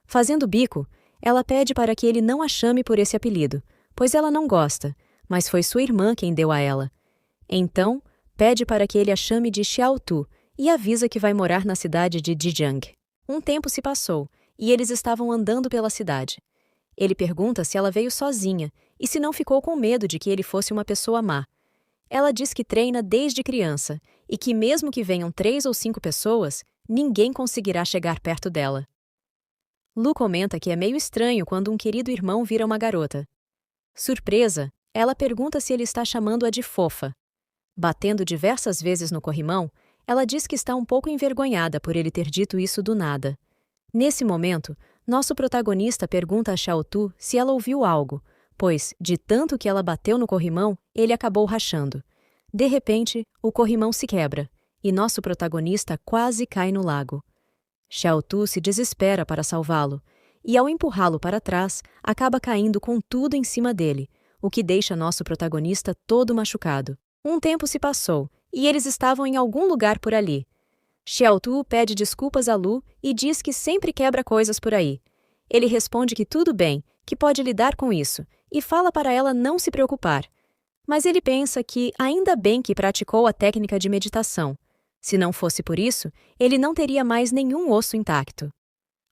Fazendo bico, ela pede para que ele não a chame por esse apelido, pois ela não gosta, mas foi sua irmã quem deu a ela. Então, pede para que ele a chame de Xiao Tu e avisa que vai morar na cidade de Zhejiang. Um tempo se passou, e eles estavam andando pela cidade. Ele pergunta se ela veio sozinha e se não ficou com medo de que ele fosse uma pessoa má. Ela diz que treina desde criança e que mesmo que venham 3 ou 5 pessoas, ninguém conseguirá chegar perto dela. Lu comenta que é meio estranho quando um querido irmão vira uma garota. Surpresa, ela pergunta se ele está chamando-a de fofa. Batendo diversas vezes no corrimão, ela diz que está um pouco envergonhada por ele ter dito isso do nada. Nesse momento, nosso protagonista pergunta a Xiao Tu se ela ouviu algo, pois, de tanto que ela bateu no corrimão, ele acabou rachando. De repente, o corrimão se quebra, e nosso protagonista quase cai no lago. Xiao Tu se desespera para salvá-lo, e ao empurrá-lo para trás, acaba caindo com tudo em cima dele, o que deixa nosso protagonista todo machucado. Um tempo se passou, e eles estavam em algum lugar por ali. Xiao Tu pede desculpas a Lu e diz que sempre quebra coisas por aí. Ele responde que tudo bem, que pode lidar com isso, e fala para ela não se preocupar. Mas ele pensa que ainda bem que praticou a técnica de meditação. Se não fosse por isso, ele não teria mais nenhum osso intacto.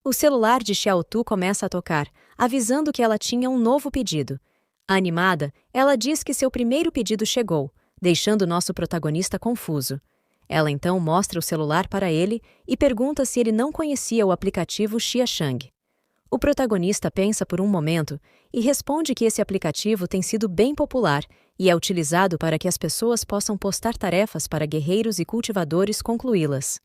O celular de Xiao Tu começa a tocar, avisando que ela tinha um novo pedido. Animada, ela diz que seu primeiro pedido chegou, deixando nosso protagonista confuso. Ela então mostra o celular para ele e pergunta se ele não conhecia o aplicativo Xiaoshang. O protagonista pensa por um momento e responde que esse aplicativo tem sido bem popular e é utilizado para que as pessoas possam postar tarefas para guerreiros e cultivadores concluí-las.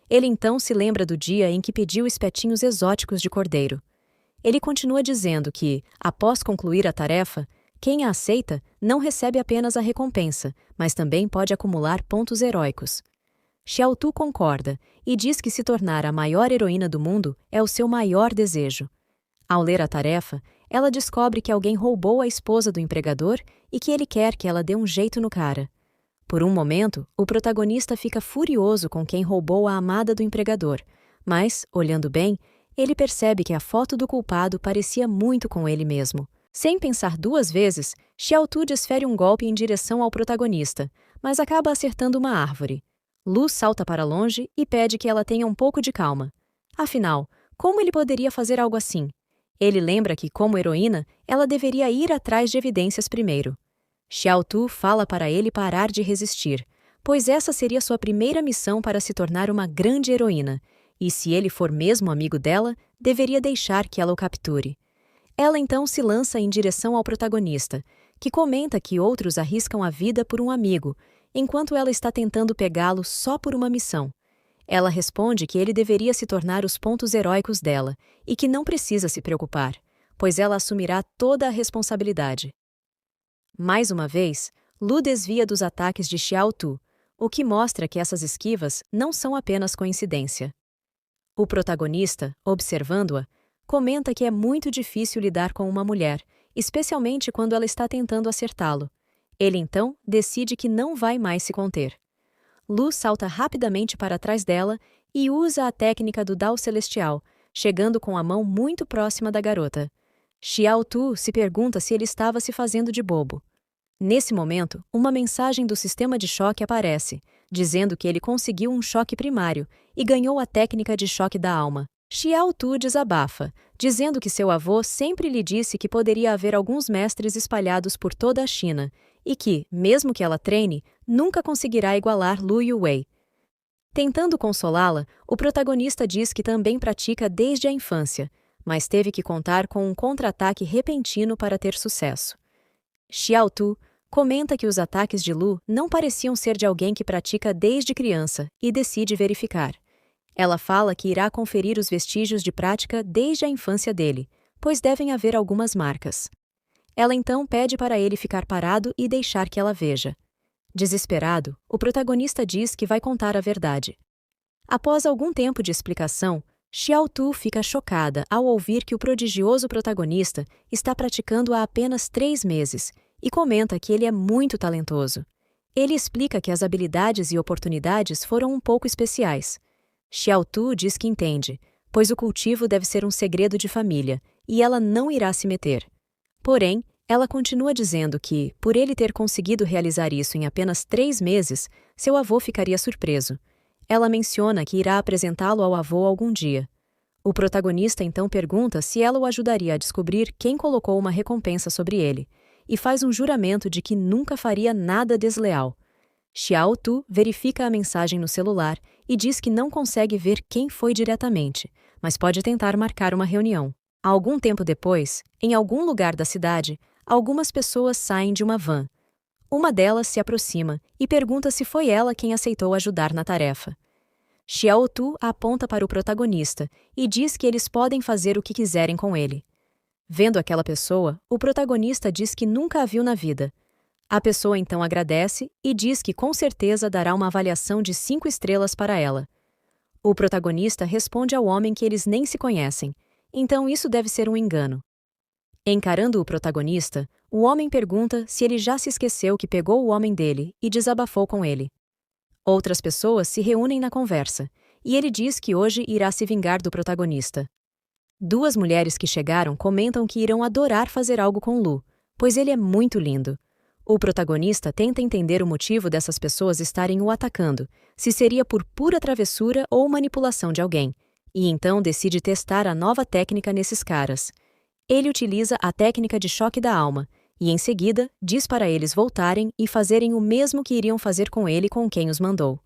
Ele então se lembra do dia em que pediu espetinhos exóticos de cordeiro. Ele continua dizendo que, após concluir a tarefa, quem a aceita não recebe apenas a recompensa, mas também pode acumular pontos heróicos. Xiao Tu concorda e diz que se tornar a maior heroína do mundo é o seu maior desejo. Ao ler a tarefa, ela descobre que alguém roubou a esposa do empregador e que ele quer que ela dê um jeito no cara. Por um momento, o protagonista fica furioso com quem roubou a amada do empregador, mas, olhando bem, ele percebe que a foto do culpado parecia muito com ele mesmo. Sem pensar duas vezes, Xiaotu desfere um golpe em direção ao protagonista, mas acaba acertando uma árvore. Lu salta para longe e pede que ela tenha um pouco de calma. Afinal, como ele poderia fazer algo assim? Ele lembra que, como heroína, ela deveria ir atrás de evidências primeiro. Xiaotu fala para ele parar de resistir, pois essa seria sua primeira missão para se tornar uma grande heroína, e se ele for mesmo amigo dela, deveria deixar que ela o capture. Ela então se lança em direção ao protagonista, que comenta que outros arriscam a vida por um amigo, enquanto ela está tentando pegá-lo só por uma missão. Ela responde que ele deveria se tornar os pontos heróicos dela e que não precisa se preocupar, pois ela assumirá toda a responsabilidade. Mais uma vez, Lu desvia dos ataques de Xiaotu, o que mostra que essas esquivas não são apenas coincidência. O protagonista, observando-a, comenta que é muito difícil lidar com uma mulher, especialmente quando ela está tentando acertá-lo. Ele então decide que não vai mais se conter. Lu salta rapidamente para trás dela e usa a técnica do Dao Celestial, chegando com a mão muito próxima da garota. Xiaotu se pergunta se ele estava se fazendo de bobo. Nesse momento, uma mensagem do sistema de choque aparece, dizendo que ele conseguiu um choque primário e ganhou a técnica de choque da alma. Xiaotu desabafa, dizendo que seu avô sempre lhe disse que poderia haver alguns mestres espalhados por toda a China e que, mesmo que ela treine, nunca conseguirá igualar Lu Yuwei. Tentando consolá-la, o protagonista diz que também pratica desde a infância, mas teve que contar com um contra-ataque repentino para ter sucesso. Xiaotu comenta que os ataques de Lu não pareciam ser de alguém que pratica desde criança e decide verificar. Ela fala que irá conferir os vestígios de prática desde a infância dele, pois devem haver algumas marcas. Ela então pede para ele ficar parado e deixar que ela veja. Desesperado, o protagonista diz que vai contar a verdade. Após algum tempo de explicação, Xiaotu fica chocada ao ouvir que o prodigioso protagonista está praticando há apenas 3 meses e comenta que ele é muito talentoso. Ele explica que as habilidades e oportunidades foram um pouco especiais. Xiaotu diz que entende, pois o cultivo deve ser um segredo de família e ela não irá se meter. Porém, ela continua dizendo que, por ele ter conseguido realizar isso em apenas 3 meses, seu avô ficaria surpreso. Ela menciona que irá apresentá-lo ao avô algum dia. O protagonista então pergunta se ela o ajudaria a descobrir quem colocou uma recompensa sobre ele, e faz um juramento de que nunca faria nada desleal. Xiaotu verifica a mensagem no celular e diz que não consegue ver quem foi diretamente, mas pode tentar marcar uma reunião. Algum tempo depois, em algum lugar da cidade, algumas pessoas saem de uma van. Uma delas se aproxima e pergunta se foi ela quem aceitou ajudar na tarefa. Xiaotu aponta para o protagonista e diz que eles podem fazer o que quiserem com ele. Vendo aquela pessoa, o protagonista diz que nunca a viu na vida. A pessoa então agradece e diz que com certeza dará uma avaliação de 5 estrelas para ela. O protagonista responde ao homem que eles nem se conhecem, então isso deve ser um engano. Encarando o protagonista, o homem pergunta se ele já se esqueceu que pegou o homem dele e desabafou com ele. Outras pessoas se reúnem na conversa, e ele diz que hoje irá se vingar do protagonista. 2 mulheres que chegaram comentam que irão adorar fazer algo com Lu, pois ele é muito lindo. O protagonista tenta entender o motivo dessas pessoas estarem o atacando, se seria por pura travessura ou manipulação de alguém, e então decide testar a nova técnica nesses caras. Ele utiliza a técnica de choque da alma, e em seguida diz para eles voltarem e fazerem o mesmo que iriam fazer com ele com quem os mandou.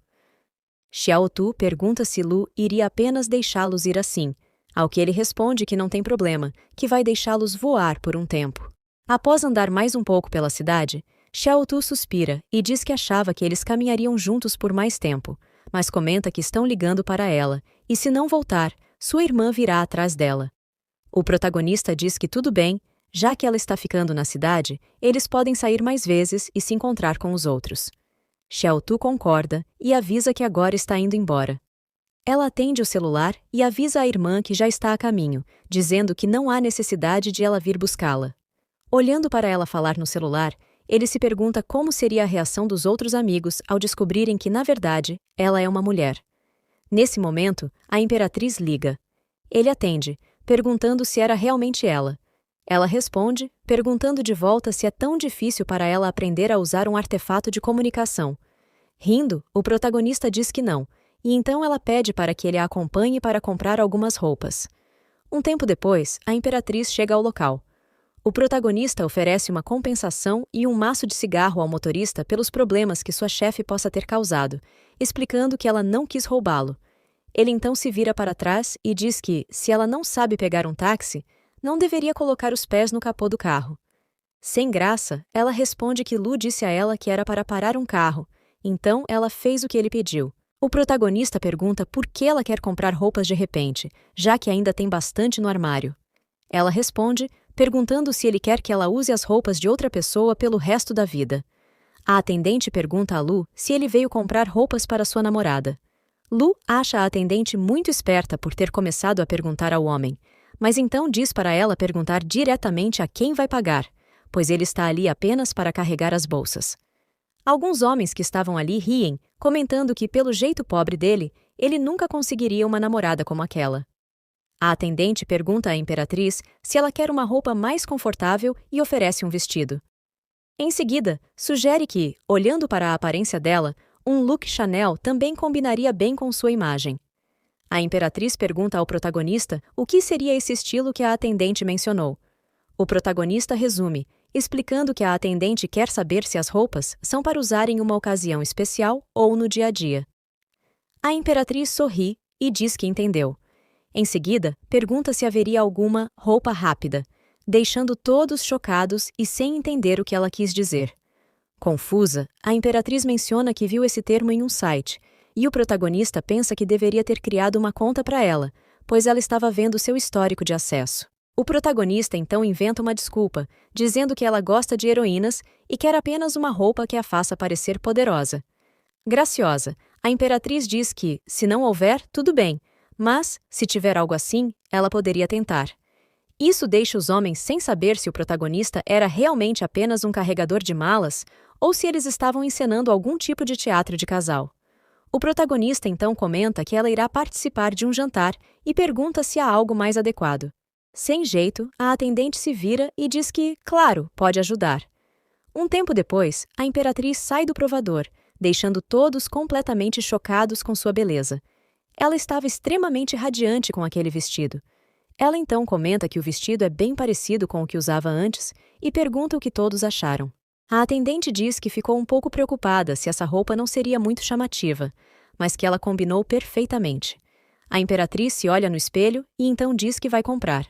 Xiaotu pergunta se Lu iria apenas deixá-los ir assim, ao que ele responde que não tem problema, que vai deixá-los voar por um tempo. Após andar mais um pouco pela cidade, Xiaotu suspira e diz que achava que eles caminhariam juntos por mais tempo, mas comenta que estão ligando para ela, e se não voltar, sua irmã virá atrás dela. O protagonista diz que tudo bem, já que ela está ficando na cidade, eles podem sair mais vezes e se encontrar com os outros. Xiaotu concorda e avisa que agora está indo embora. Ela atende o celular e avisa a irmã que já está a caminho, dizendo que não há necessidade de ela vir buscá-la. Olhando para ela falar no celular, ele se pergunta como seria a reação dos outros amigos ao descobrirem que, na verdade, ela é uma mulher. Nesse momento, a imperatriz liga. Ele atende, perguntando se era realmente ela. Ela responde, perguntando de volta se é tão difícil para ela aprender a usar um artefato de comunicação. Rindo, o protagonista diz que não, e então ela pede para que ele a acompanhe para comprar algumas roupas. Um tempo depois, a imperatriz chega ao local. O protagonista oferece uma compensação e um maço de cigarro ao motorista pelos problemas que sua chefe possa ter causado, explicando que ela não quis roubá-lo. Ele então se vira para trás e diz que, se ela não sabe pegar um táxi, não deveria colocar os pés no capô do carro. Sem graça, ela responde que Lu disse a ela que era para parar um carro, então ela fez o que ele pediu. O protagonista pergunta por que ela quer comprar roupas de repente, já que ainda tem bastante no armário. Ela responde, perguntando se ele quer que ela use as roupas de outra pessoa pelo resto da vida. A atendente pergunta a Lu se ele veio comprar roupas para sua namorada. Lu acha a atendente muito esperta por ter começado a perguntar ao homem, mas então diz para ela perguntar diretamente a quem vai pagar, pois ele está ali apenas para carregar as bolsas. Alguns homens que estavam ali riem, comentando que, pelo jeito pobre dele, ele nunca conseguiria uma namorada como aquela. A atendente pergunta à imperatriz se ela quer uma roupa mais confortável e oferece um vestido. Em seguida, sugere que, olhando para a aparência dela, um look Chanel também combinaria bem com sua imagem. A imperatriz pergunta ao protagonista o que seria esse estilo que a atendente mencionou. O protagonista resume, explicando que a atendente quer saber se as roupas são para usar em uma ocasião especial ou no dia a dia. A imperatriz sorri e diz que entendeu. Em seguida, pergunta se haveria alguma roupa rápida, deixando todos chocados e sem entender o que ela quis dizer. Confusa, a imperatriz menciona que viu esse termo em um site, e o protagonista pensa que deveria ter criado uma conta para ela, pois ela estava vendo seu histórico de acesso. O protagonista então inventa uma desculpa, dizendo que ela gosta de heroínas e quer apenas uma roupa que a faça parecer poderosa. Graciosa, a imperatriz diz que, se não houver, tudo bem, mas, se tiver algo assim, ela poderia tentar. Isso deixa os homens sem saber se o protagonista era realmente apenas um carregador de malas ou se eles estavam encenando algum tipo de teatro de casal. O protagonista então comenta que ela irá participar de um jantar e pergunta se há algo mais adequado. Sem jeito, a atendente se vira e diz que, claro, pode ajudar. Um tempo depois, a imperatriz sai do provador, deixando todos completamente chocados com sua beleza. Ela estava extremamente radiante com aquele vestido. Ela então comenta que o vestido é bem parecido com o que usava antes e pergunta o que todos acharam. A atendente diz que ficou um pouco preocupada se essa roupa não seria muito chamativa, mas que ela combinou perfeitamente. A imperatriz se olha no espelho e então diz que vai comprar.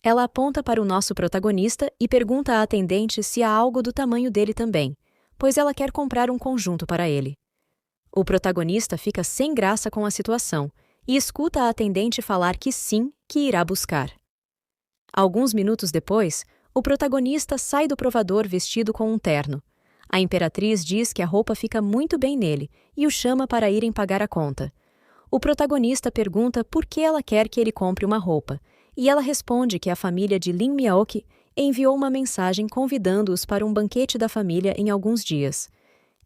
Ela aponta para o nosso protagonista e pergunta à atendente se há algo do tamanho dele também, pois ela quer comprar um conjunto para ele. O protagonista fica sem graça com a situação e escuta a atendente falar que sim, que irá buscar. Alguns minutos depois, o protagonista sai do provador vestido com um terno. A imperatriz diz que a roupa fica muito bem nele e o chama para irem pagar a conta. O protagonista pergunta por que ela quer que ele compre uma roupa, e ela responde que a família de Lin Miaoki enviou uma mensagem convidando-os para um banquete da família em alguns dias.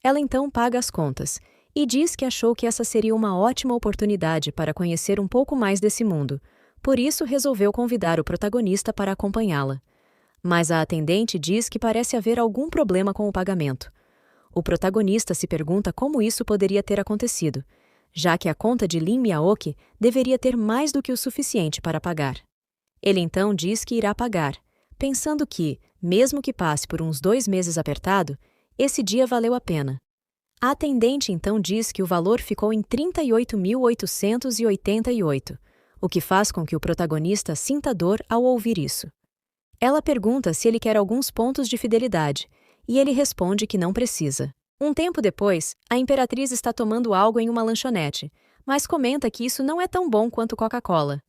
Ela então paga as contas e diz que achou que essa seria uma ótima oportunidade para conhecer um pouco mais desse mundo, por isso resolveu convidar o protagonista para acompanhá-la. Mas a atendente diz que parece haver algum problema com o pagamento. O protagonista se pergunta como isso poderia ter acontecido, já que a conta de Lin Miaoki deveria ter mais do que o suficiente para pagar. Ele então diz que irá pagar, pensando que, mesmo que passe por uns 2 meses apertado, esse dia valeu a pena. A atendente então diz que o valor ficou em 38.888, o que faz com que o protagonista sinta dor ao ouvir isso. Ela pergunta se ele quer alguns pontos de fidelidade, e ele responde que não precisa. Um tempo depois, a imperatriz está tomando algo em uma lanchonete, mas comenta que isso não é tão bom quanto Coca-Cola.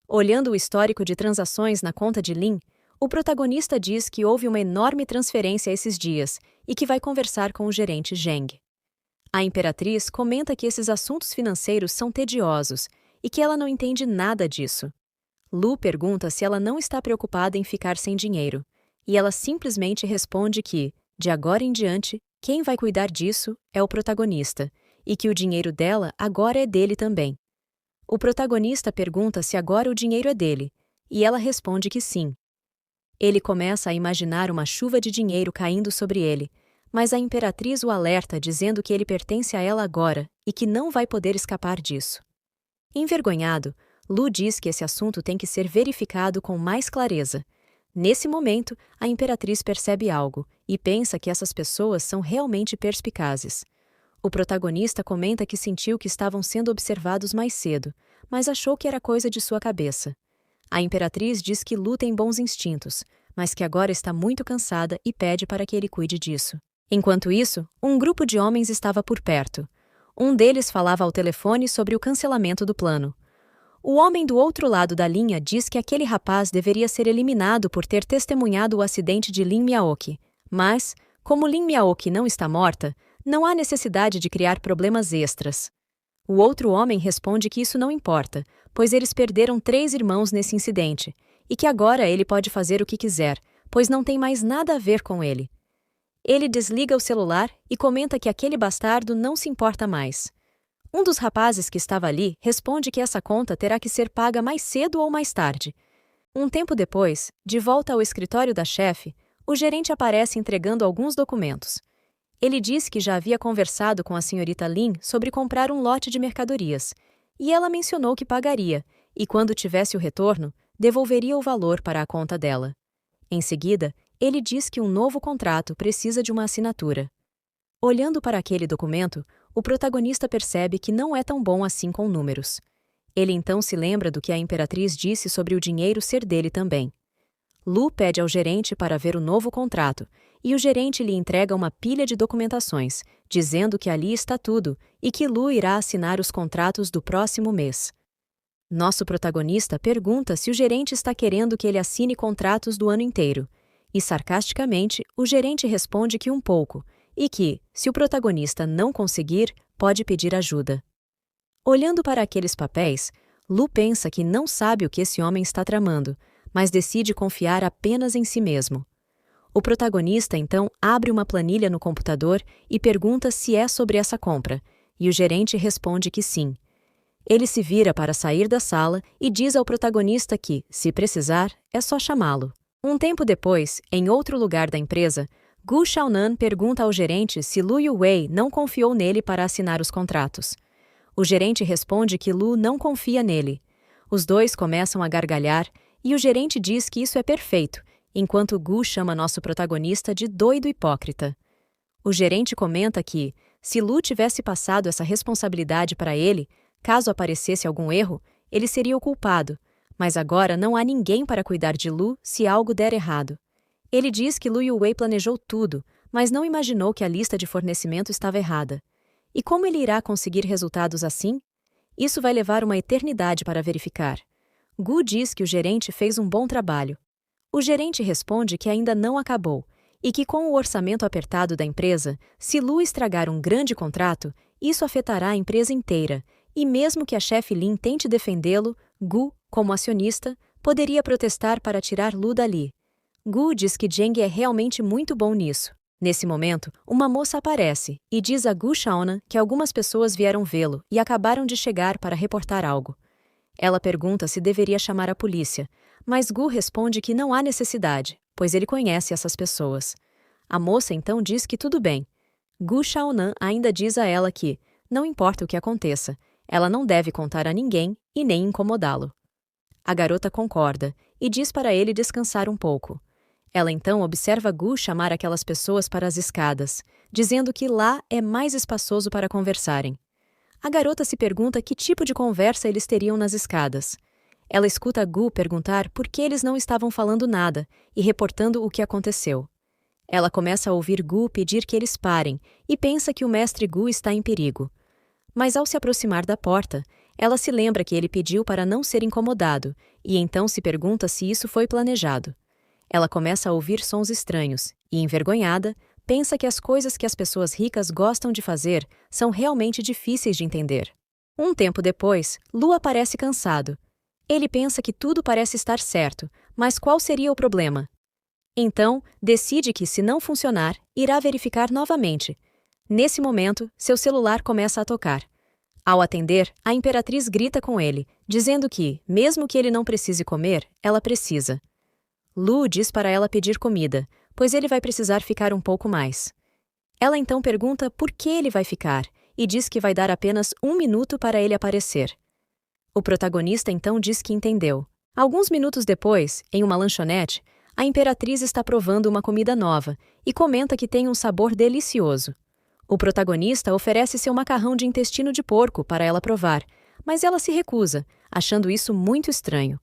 Olhando o histórico de transações na conta de Lin, o protagonista diz que houve uma enorme transferência esses dias e que vai conversar com o gerente Zheng. A imperatriz comenta que esses assuntos financeiros são tediosos e que ela não entende nada disso. Lu pergunta se ela não está preocupada em ficar sem dinheiro, e ela simplesmente responde que, de agora em diante, quem vai cuidar disso é o protagonista, e que o dinheiro dela agora é dele também. O protagonista pergunta se agora o dinheiro é dele, e ela responde que sim. Ele começa a imaginar uma chuva de dinheiro caindo sobre ele, mas a imperatriz o alerta dizendo que ele pertence a ela agora e que não vai poder escapar disso. Envergonhado, Lu diz que esse assunto tem que ser verificado com mais clareza. Nesse momento, a imperatriz percebe algo e pensa que essas pessoas são realmente perspicazes. O protagonista comenta que sentiu que estavam sendo observados mais cedo, mas achou que era coisa de sua cabeça. A imperatriz diz que Lu tem bons instintos, mas que agora está muito cansada e pede para que ele cuide disso. Enquanto isso, um grupo de homens estava por perto. Um deles falava ao telefone sobre o cancelamento do plano. O homem do outro lado da linha diz que aquele rapaz deveria ser eliminado por ter testemunhado o acidente de Lin Miaoki, mas, como Lin Miaoki não está morta, não há necessidade de criar problemas extras. O outro homem responde que isso não importa, pois eles perderam 3 irmãos nesse incidente, e que agora ele pode fazer o que quiser, pois não tem mais nada a ver com ele. Ele desliga o celular e comenta que aquele bastardo não se importa mais. Um dos rapazes que estava ali responde que essa conta terá que ser paga mais cedo ou mais tarde. Um tempo depois, de volta ao escritório da chefe, o gerente aparece entregando alguns documentos. Ele diz que já havia conversado com a senhorita Lin sobre comprar um lote de mercadorias, e ela mencionou que pagaria, e quando tivesse o retorno, devolveria o valor para a conta dela. Em seguida, ele diz que um novo contrato precisa de uma assinatura. Olhando para aquele documento, o protagonista percebe que não é tão bom assim com números. Ele então se lembra do que a imperatriz disse sobre o dinheiro ser dele também. Lu pede ao gerente para ver o novo contrato, e o gerente lhe entrega uma pilha de documentações, dizendo que ali está tudo e que Lu irá assinar os contratos do próximo mês. Nosso protagonista pergunta se o gerente está querendo que ele assine contratos do ano inteiro, e sarcasticamente o gerente responde que um pouco, e que, se o protagonista não conseguir, pode pedir ajuda. Olhando para aqueles papéis, Lu pensa que não sabe o que esse homem está tramando, mas decide confiar apenas em si mesmo. O protagonista então abre uma planilha no computador e pergunta se é sobre essa compra, e o gerente responde que sim. Ele se vira para sair da sala e diz ao protagonista que, se precisar, é só chamá-lo. Um tempo depois, em outro lugar da empresa, Gu Xiaonan pergunta ao gerente se Lu Yuwei não confiou nele para assinar os contratos. O gerente responde que Lu não confia nele. Os dois começam a gargalhar e o gerente diz que isso é perfeito, enquanto Gu chama nosso protagonista de doido hipócrita. O gerente comenta que, se Lu tivesse passado essa responsabilidade para ele, caso aparecesse algum erro, ele seria o culpado, mas agora não há ninguém para cuidar de Lu se algo der errado. Ele diz que Lu Yuwei planejou tudo, mas não imaginou que a lista de fornecimento estava errada. E como ele irá conseguir resultados assim? Isso vai levar uma eternidade para verificar. Gu diz que o gerente fez um bom trabalho. O gerente responde que ainda não acabou, e que com o orçamento apertado da empresa, se Lu estragar um grande contrato, isso afetará a empresa inteira, e mesmo que a chefe Lin tente defendê-lo, Gu, como acionista, poderia protestar para tirar Lu dali. Gu diz que Zheng é realmente muito bom nisso. Nesse momento, uma moça aparece e diz a Gu Xiaonan que algumas pessoas vieram vê-lo e acabaram de chegar para reportar algo. Ela pergunta se deveria chamar a polícia, mas Gu responde que não há necessidade, pois ele conhece essas pessoas. A moça então diz que tudo bem. Gu Xiaonan ainda diz a ela que, não importa o que aconteça, ela não deve contar a ninguém e nem incomodá-lo. A garota concorda e diz para ele descansar um pouco. Ela então observa Gu chamar aquelas pessoas para as escadas, dizendo que lá é mais espaçoso para conversarem. A garota se pergunta que tipo de conversa eles teriam nas escadas. Ela escuta Gu perguntar por que eles não estavam falando nada e reportando o que aconteceu. Ela começa a ouvir Gu pedir que eles parem e pensa que o mestre Gu está em perigo. Mas ao se aproximar da porta, ela se lembra que ele pediu para não ser incomodado e então se pergunta se isso foi planejado. Ela começa a ouvir sons estranhos e, envergonhada, pensa que as coisas que as pessoas ricas gostam de fazer são realmente difíceis de entender. Um tempo depois, Lu aparece cansado. Ele pensa que tudo parece estar certo, mas qual seria o problema? Então, decide que, se não funcionar, irá verificar novamente. Nesse momento, seu celular começa a tocar. Ao atender, a imperatriz grita com ele, dizendo que, mesmo que ele não precise comer, ela precisa. Lu diz para ela pedir comida, pois ele vai precisar ficar um pouco mais. Ela então pergunta por que ele vai ficar, e diz que vai dar apenas 1 minuto para ele aparecer. O protagonista então diz que entendeu. Alguns minutos depois, em uma lanchonete, a imperatriz está provando uma comida nova e comenta que tem um sabor delicioso. O protagonista oferece seu macarrão de intestino de porco para ela provar, mas ela se recusa, achando isso muito estranho.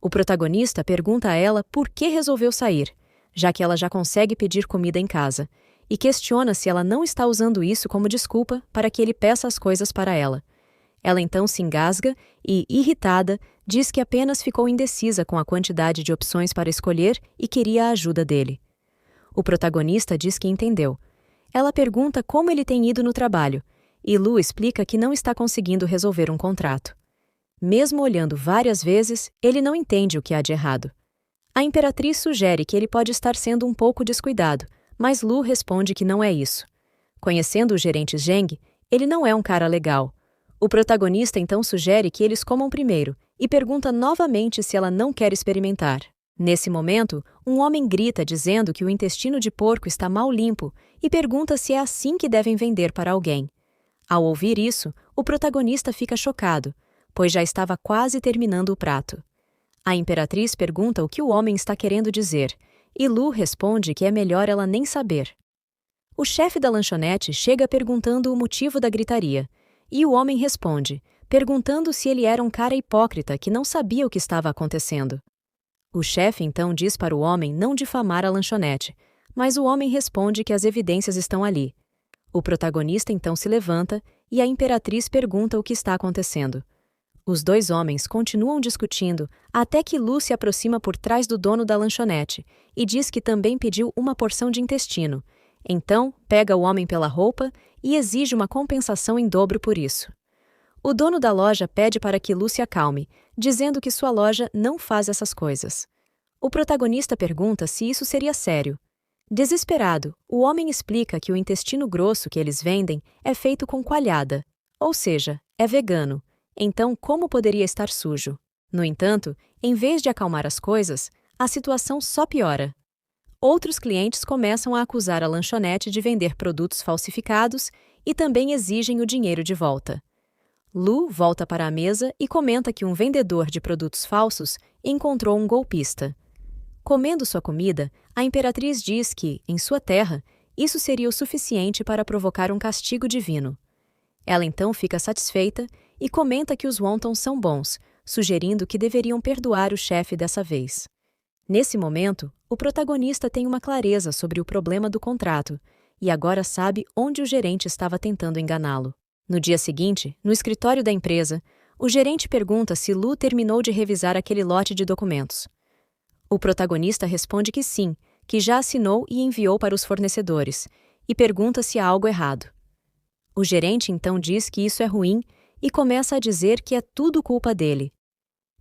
O protagonista pergunta a ela por que resolveu sair, já que ela já consegue pedir comida em casa, e questiona se ela não está usando isso como desculpa para que ele peça as coisas para ela. Ela então se engasga e, irritada, diz que apenas ficou indecisa com a quantidade de opções para escolher e queria a ajuda dele. O protagonista diz que entendeu. Ela pergunta como ele tem ido no trabalho, e Lu explica que não está conseguindo resolver um contrato. Mesmo olhando várias vezes, ele não entende o que há de errado. A imperatriz sugere que ele pode estar sendo um pouco descuidado, mas Lu responde que não é isso. Conhecendo o gerente Zheng, ele não é um cara legal. O protagonista então sugere que eles comam primeiro e pergunta novamente se ela não quer experimentar. Nesse momento, um homem grita dizendo que o intestino de porco está mal limpo e pergunta se é assim que devem vender para alguém. Ao ouvir isso, o protagonista fica chocado, pois já estava quase terminando o prato. A imperatriz pergunta o que o homem está querendo dizer, e Lu responde que é melhor ela nem saber. O chefe da lanchonete chega perguntando o motivo da gritaria, e o homem responde, perguntando se ele era um cara hipócrita que não sabia o que estava acontecendo. O chefe então diz para o homem não difamar a lanchonete, mas o homem responde que as evidências estão ali. O protagonista então se levanta e a imperatriz pergunta o que está acontecendo. Os dois homens continuam discutindo até que Lu se aproxima por trás do dono da lanchonete e diz que também pediu uma porção de intestino. Então, pega o homem pela roupa e exige uma compensação em dobro por isso. O dono da loja pede para que Lu se acalme, dizendo que sua loja não faz essas coisas. O protagonista pergunta se isso seria sério. Desesperado, o homem explica que o intestino grosso que eles vendem é feito com coalhada, ou seja, é vegano. Então, como poderia estar sujo? No entanto, em vez de acalmar as coisas, a situação só piora. Outros clientes começam a acusar a lanchonete de vender produtos falsificados e também exigem o dinheiro de volta. Lu volta para a mesa e comenta que um vendedor de produtos falsos encontrou um golpista. Comendo sua comida, a imperatriz diz que, em sua terra, isso seria o suficiente para provocar um castigo divino. Ela então fica satisfeita e comenta que os wontons são bons, sugerindo que deveriam perdoar o chefe dessa vez. Nesse momento, o protagonista tem uma clareza sobre o problema do contrato e agora sabe onde o gerente estava tentando enganá-lo. No dia seguinte, no escritório da empresa, o gerente pergunta se Lu terminou de revisar aquele lote de documentos. O protagonista responde que sim, que já assinou e enviou para os fornecedores, e pergunta se há algo errado. O gerente então diz que isso é ruim e começa a dizer que é tudo culpa dele.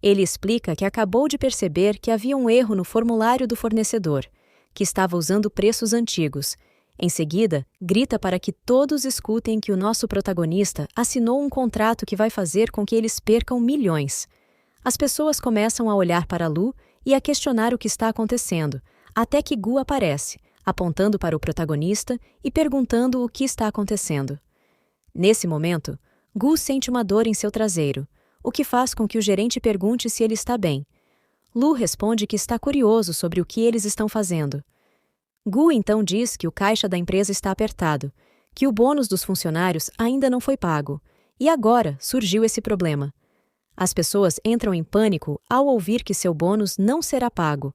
Ele explica que acabou de perceber que havia um erro no formulário do fornecedor, que estava usando preços antigos. Em seguida, grita para que todos escutem que o nosso protagonista assinou um contrato que vai fazer com que eles percam milhões. As pessoas começam a olhar para Lu e a questionar o que está acontecendo, até que Gu aparece, apontando para o protagonista e perguntando o que está acontecendo. Nesse momento, Gu sente uma dor em seu traseiro, o que faz com que o gerente pergunte se ele está bem. Lu responde que está curioso sobre o que eles estão fazendo. Gu então diz que o caixa da empresa está apertado, que o bônus dos funcionários ainda não foi pago, e agora surgiu esse problema. As pessoas entram em pânico ao ouvir que seu bônus não será pago.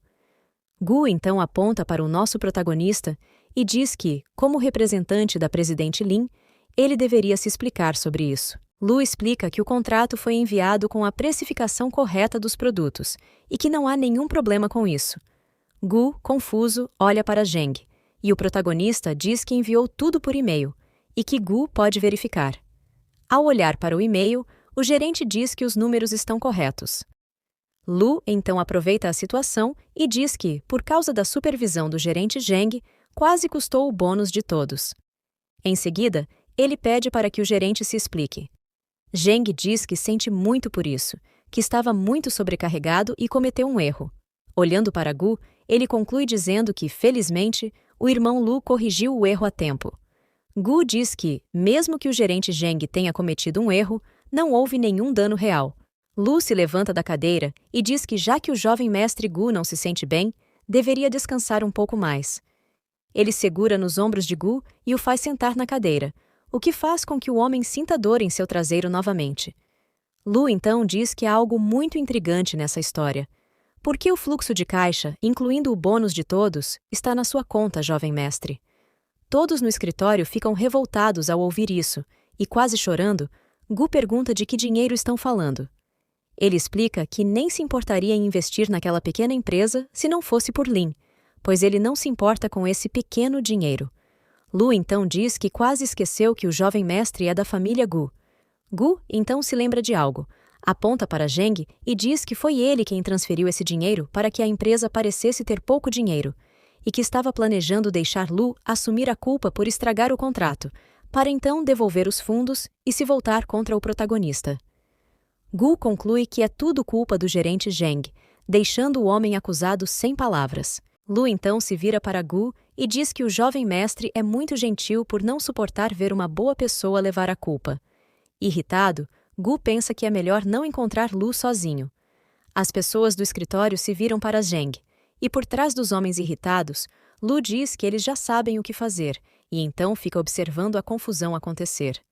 Gu então aponta para o nosso protagonista e diz que, como representante da presidente Lin, ele deveria se explicar sobre isso. Lu explica que o contrato foi enviado com a precificação correta dos produtos e que não há nenhum problema com isso. Gu, confuso, olha para Zheng, e o protagonista diz que enviou tudo por e-mail e que Gu pode verificar. Ao olhar para o e-mail, o gerente diz que os números estão corretos. Lu então aproveita a situação e diz que, por causa da supervisão do gerente Zheng, quase custou o bônus de todos. Em seguida, ele pede para que o gerente se explique. Zheng diz que sente muito por isso, que estava muito sobrecarregado e cometeu um erro. Olhando para Gu, ele conclui dizendo que, felizmente, o irmão Lu corrigiu o erro a tempo. Gu diz que, mesmo que o gerente Zheng tenha cometido um erro, não houve nenhum dano real. Lu se levanta da cadeira e diz que, já que o jovem mestre Gu não se sente bem, deveria descansar um pouco mais. Ele segura nos ombros de Gu e o faz sentar na cadeira, o que faz com que o homem sinta dor em seu traseiro novamente. Lu então diz que há algo muito intrigante nessa história. Por que o fluxo de caixa, incluindo o bônus de todos, está na sua conta, jovem mestre? Todos no escritório ficam revoltados ao ouvir isso, e quase chorando, Gu pergunta de que dinheiro estão falando. Ele explica que nem se importaria em investir naquela pequena empresa se não fosse por Lin, pois ele não se importa com esse pequeno dinheiro. Lu então diz que quase esqueceu que o jovem mestre é da família Gu. Gu então se lembra de algo, aponta para Zheng e diz que foi ele quem transferiu esse dinheiro para que a empresa parecesse ter pouco dinheiro, e que estava planejando deixar Lu assumir a culpa por estragar o contrato, para então devolver os fundos e se voltar contra o protagonista. Gu conclui que é tudo culpa do gerente Zheng, deixando o homem acusado sem palavras. Lu então se vira para Gu e diz que o jovem mestre é muito gentil por não suportar ver uma boa pessoa levar a culpa. Irritado, Gu pensa que é melhor não encontrar Lu sozinho. As pessoas do escritório se viram para Zheng, e por trás dos homens irritados, Lu diz que eles já sabem o que fazer, e então fica observando a confusão acontecer.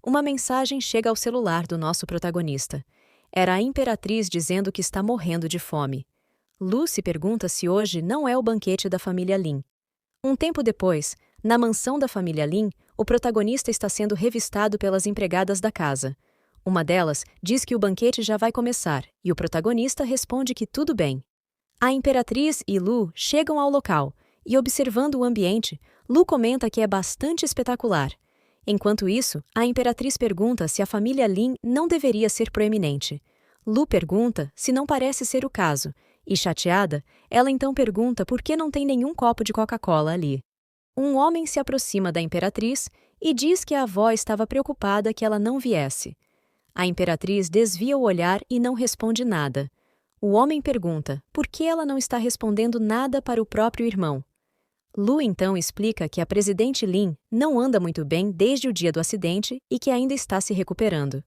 Uma mensagem chega ao celular do nosso protagonista. Era a Imperatriz dizendo que está morrendo de fome. Lu se pergunta se hoje não é o banquete da família Lin. Um tempo depois, na mansão da família Lin, o protagonista está sendo revistado pelas empregadas da casa. Uma delas diz que o banquete já vai começar, e o protagonista responde que tudo bem. A Imperatriz e Lu chegam ao local, e observando o ambiente, Lu comenta que é bastante espetacular. Enquanto isso, a Imperatriz pergunta se a família Lin não deveria ser proeminente. Lu pergunta se não parece ser o caso, e chateada, ela então pergunta por que não tem nenhum copo de Coca-Cola ali. Um homem se aproxima da Imperatriz e diz que a avó estava preocupada que ela não viesse. A Imperatriz desvia o olhar e não responde nada. O homem pergunta por que ela não está respondendo nada para o próprio irmão. Lu então explica que a presidente Lin não anda muito bem desde o dia do acidente e que ainda está se recuperando.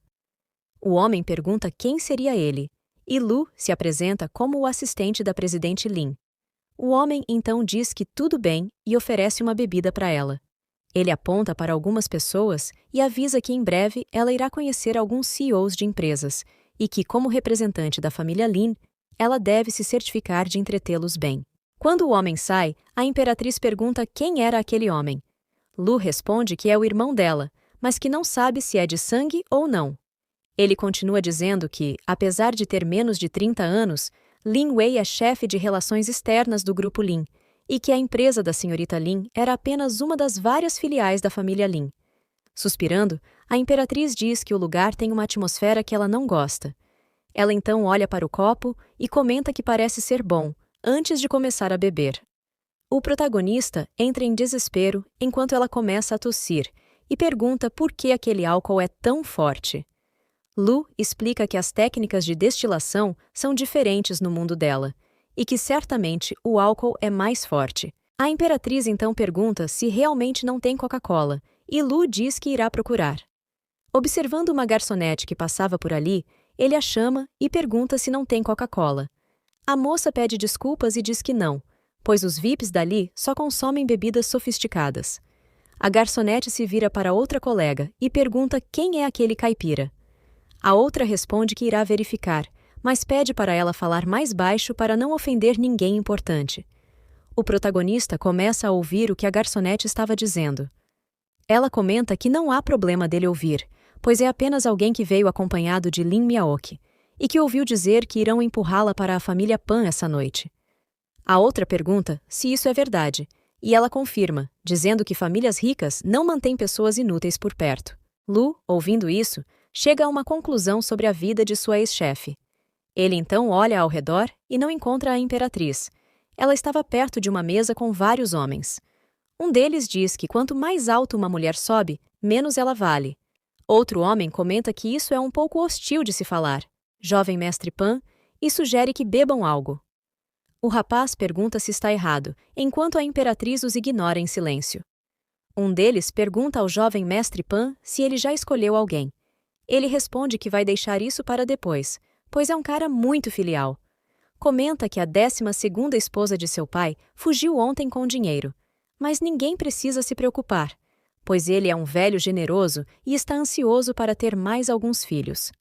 O homem pergunta quem seria ele, e Lu se apresenta como o assistente da presidente Lin. O homem então diz que tudo bem e oferece uma bebida para ela. Ele aponta para algumas pessoas e avisa que em breve ela irá conhecer alguns CEOs de empresas e que, como representante da família Lin, ela deve se certificar de entretê-los bem. Quando o homem sai, a Imperatriz pergunta quem era aquele homem. Lu responde que é o irmão dela, mas que não sabe se é de sangue ou não. Ele continua dizendo que, apesar de ter menos de 30 anos, Lin Wei é chefe de relações externas do grupo Lin, e que a empresa da senhorita Lin era apenas uma das várias filiais da família Lin. Suspirando, a Imperatriz diz que o lugar tem uma atmosfera que ela não gosta. Ela então olha para o copo e comenta que parece ser bom, antes de começar a beber. O protagonista entra em desespero enquanto ela começa a tossir e pergunta por que aquele álcool é tão forte. Lu explica que as técnicas de destilação são diferentes no mundo dela e que certamente o álcool é mais forte. A Imperatriz então pergunta se realmente não tem Coca-Cola e Lu diz que irá procurar. Observando uma garçonete que passava por ali, ele a chama e pergunta se não tem Coca-Cola. A moça pede desculpas e diz que não, pois os VIPs dali só consomem bebidas sofisticadas. A garçonete se vira para outra colega e pergunta quem é aquele caipira. A outra responde que irá verificar, mas pede para ela falar mais baixo para não ofender ninguém importante. O protagonista começa a ouvir o que a garçonete estava dizendo. Ela comenta que não há problema dele ouvir, pois é apenas alguém que veio acompanhado de Lin Miaoki, e que ouviu dizer que irão empurrá-la para a família Pan essa noite. A outra pergunta se isso é verdade, e ela confirma, dizendo que famílias ricas não mantêm pessoas inúteis por perto. Lu, ouvindo isso, chega a uma conclusão sobre a vida de sua ex-chefe. Ele então olha ao redor e não encontra a Imperatriz. Ela estava perto de uma mesa com vários homens. Um deles diz que quanto mais alto uma mulher sobe, menos ela vale. Outro homem comenta que isso é um pouco hostil de se falar, jovem mestre Pan, e sugere que bebam algo. O rapaz pergunta se está errado, enquanto a imperatriz os ignora em silêncio. Um deles pergunta ao jovem mestre Pan se ele já escolheu alguém. Ele responde que vai deixar isso para depois, pois é um cara muito filial. Comenta que a 12ª esposa de seu pai fugiu ontem com dinheiro. Mas ninguém precisa se preocupar, pois ele é um velho generoso e está ansioso para ter mais alguns filhos.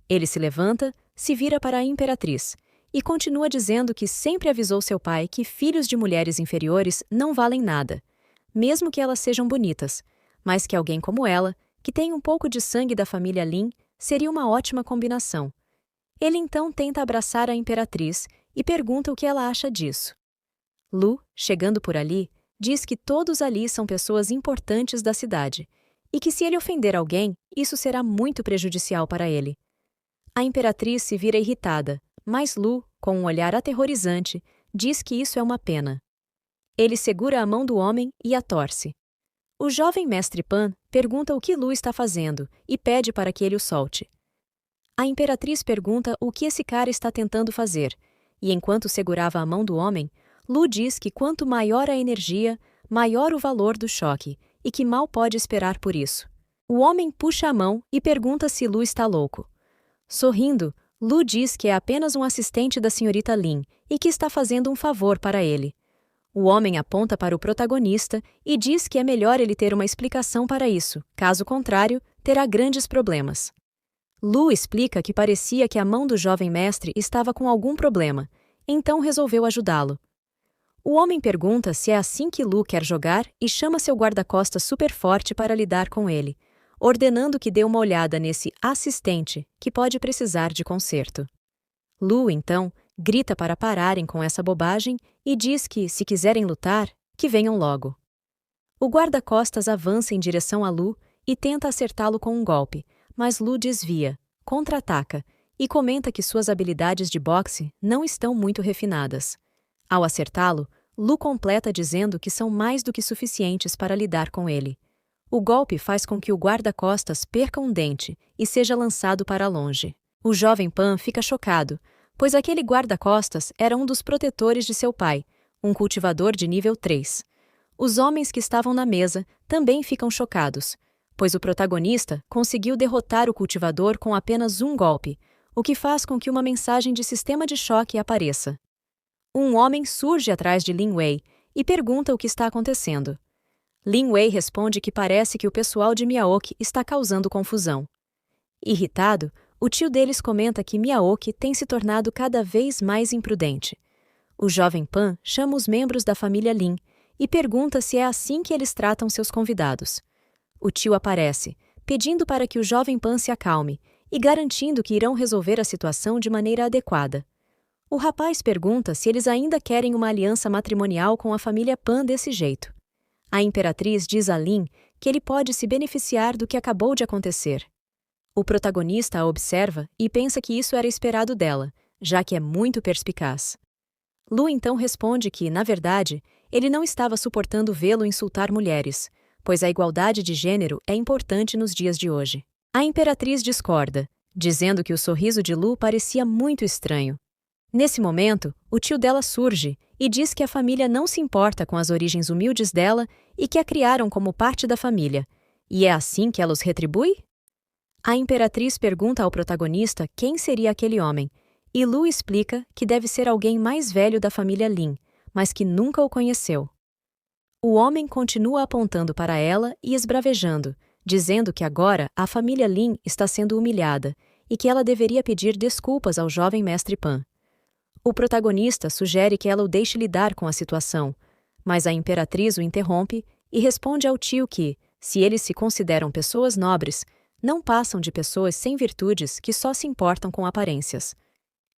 Ele se levanta, se vira para a imperatriz e continua dizendo que sempre avisou seu pai que filhos de mulheres inferiores não valem nada, mesmo que elas sejam bonitas, mas que alguém como ela, que tem um pouco de sangue da família Lin, seria uma ótima combinação. Ele então tenta abraçar a imperatriz e pergunta o que ela acha disso. Lu, chegando por ali, diz que todos ali são pessoas importantes da cidade e que se ele ofender alguém, isso será muito prejudicial para ele. A imperatriz se vira irritada, mas Lu, com um olhar aterrorizante, diz que isso é uma pena. Ele segura a mão do homem e a torce. O jovem mestre Pan pergunta o que Lu está fazendo e pede para que ele o solte. A imperatriz pergunta o que esse cara está tentando fazer, e enquanto segurava a mão do homem, Lu diz que quanto maior a energia, maior o valor do choque, e que mal pode esperar por isso. O homem puxa a mão e pergunta se Lu está louco. Sorrindo, Lu diz que é apenas um assistente da senhorita Lin e que está fazendo um favor para ele. O homem aponta para o protagonista e diz que é melhor ele ter uma explicação para isso, caso contrário, terá grandes problemas. Lu explica que parecia que a mão do jovem mestre estava com algum problema, então resolveu ajudá-lo. O homem pergunta se é assim que Lu quer jogar e chama seu guarda-costas super forte para lidar com ele, ordenando que dê uma olhada nesse assistente que pode precisar de conserto. Lu, então, grita para pararem com essa bobagem e diz que, se quiserem lutar, que venham logo. O guarda-costas avança em direção a Lu e tenta acertá-lo com um golpe, mas Lu desvia, contra-ataca e comenta que suas habilidades de boxe não estão muito refinadas. Ao acertá-lo, Lu completa dizendo que são mais do que suficientes para lidar com ele. O golpe faz com que o guarda-costas perca um dente e seja lançado para longe. O jovem Pan fica chocado, pois aquele guarda-costas era um dos protetores de seu pai, um cultivador de nível 3. Os homens que estavam na mesa também ficam chocados, pois o protagonista conseguiu derrotar o cultivador com apenas um golpe, o que faz com que uma mensagem de sistema de choque apareça. Um homem surge atrás de Lin Wei e pergunta o que está acontecendo. Lin Wei responde que parece que o pessoal de Miaoki está causando confusão. Irritado, o tio deles comenta que Miaoki tem se tornado cada vez mais imprudente. O jovem Pan chama os membros da família Lin e pergunta se é assim que eles tratam seus convidados. O tio aparece, pedindo para que o jovem Pan se acalme e garantindo que irão resolver a situação de maneira adequada. O rapaz pergunta se eles ainda querem uma aliança matrimonial com a família Pan desse jeito. A imperatriz diz a Lin que ele pode se beneficiar do que acabou de acontecer. O protagonista a observa e pensa que isso era esperado dela, já que é muito perspicaz. Lu então responde que, na verdade, ele não estava suportando vê-lo insultar mulheres, pois a igualdade de gênero é importante nos dias de hoje. A imperatriz discorda, dizendo que o sorriso de Lu parecia muito estranho. Nesse momento, o tio dela surge e diz que a família não se importa com as origens humildes dela e que a criaram como parte da família, e é assim que ela os retribui? A imperatriz pergunta ao protagonista quem seria aquele homem, e Lu explica que deve ser alguém mais velho da família Lin, mas que nunca o conheceu. O homem continua apontando para ela e esbravejando, dizendo que agora a família Lin está sendo humilhada e que ela deveria pedir desculpas ao jovem mestre Pan. O protagonista sugere que ela o deixe lidar com a situação, mas a imperatriz o interrompe e responde ao tio que, se eles se consideram pessoas nobres, não passam de pessoas sem virtudes que só se importam com aparências.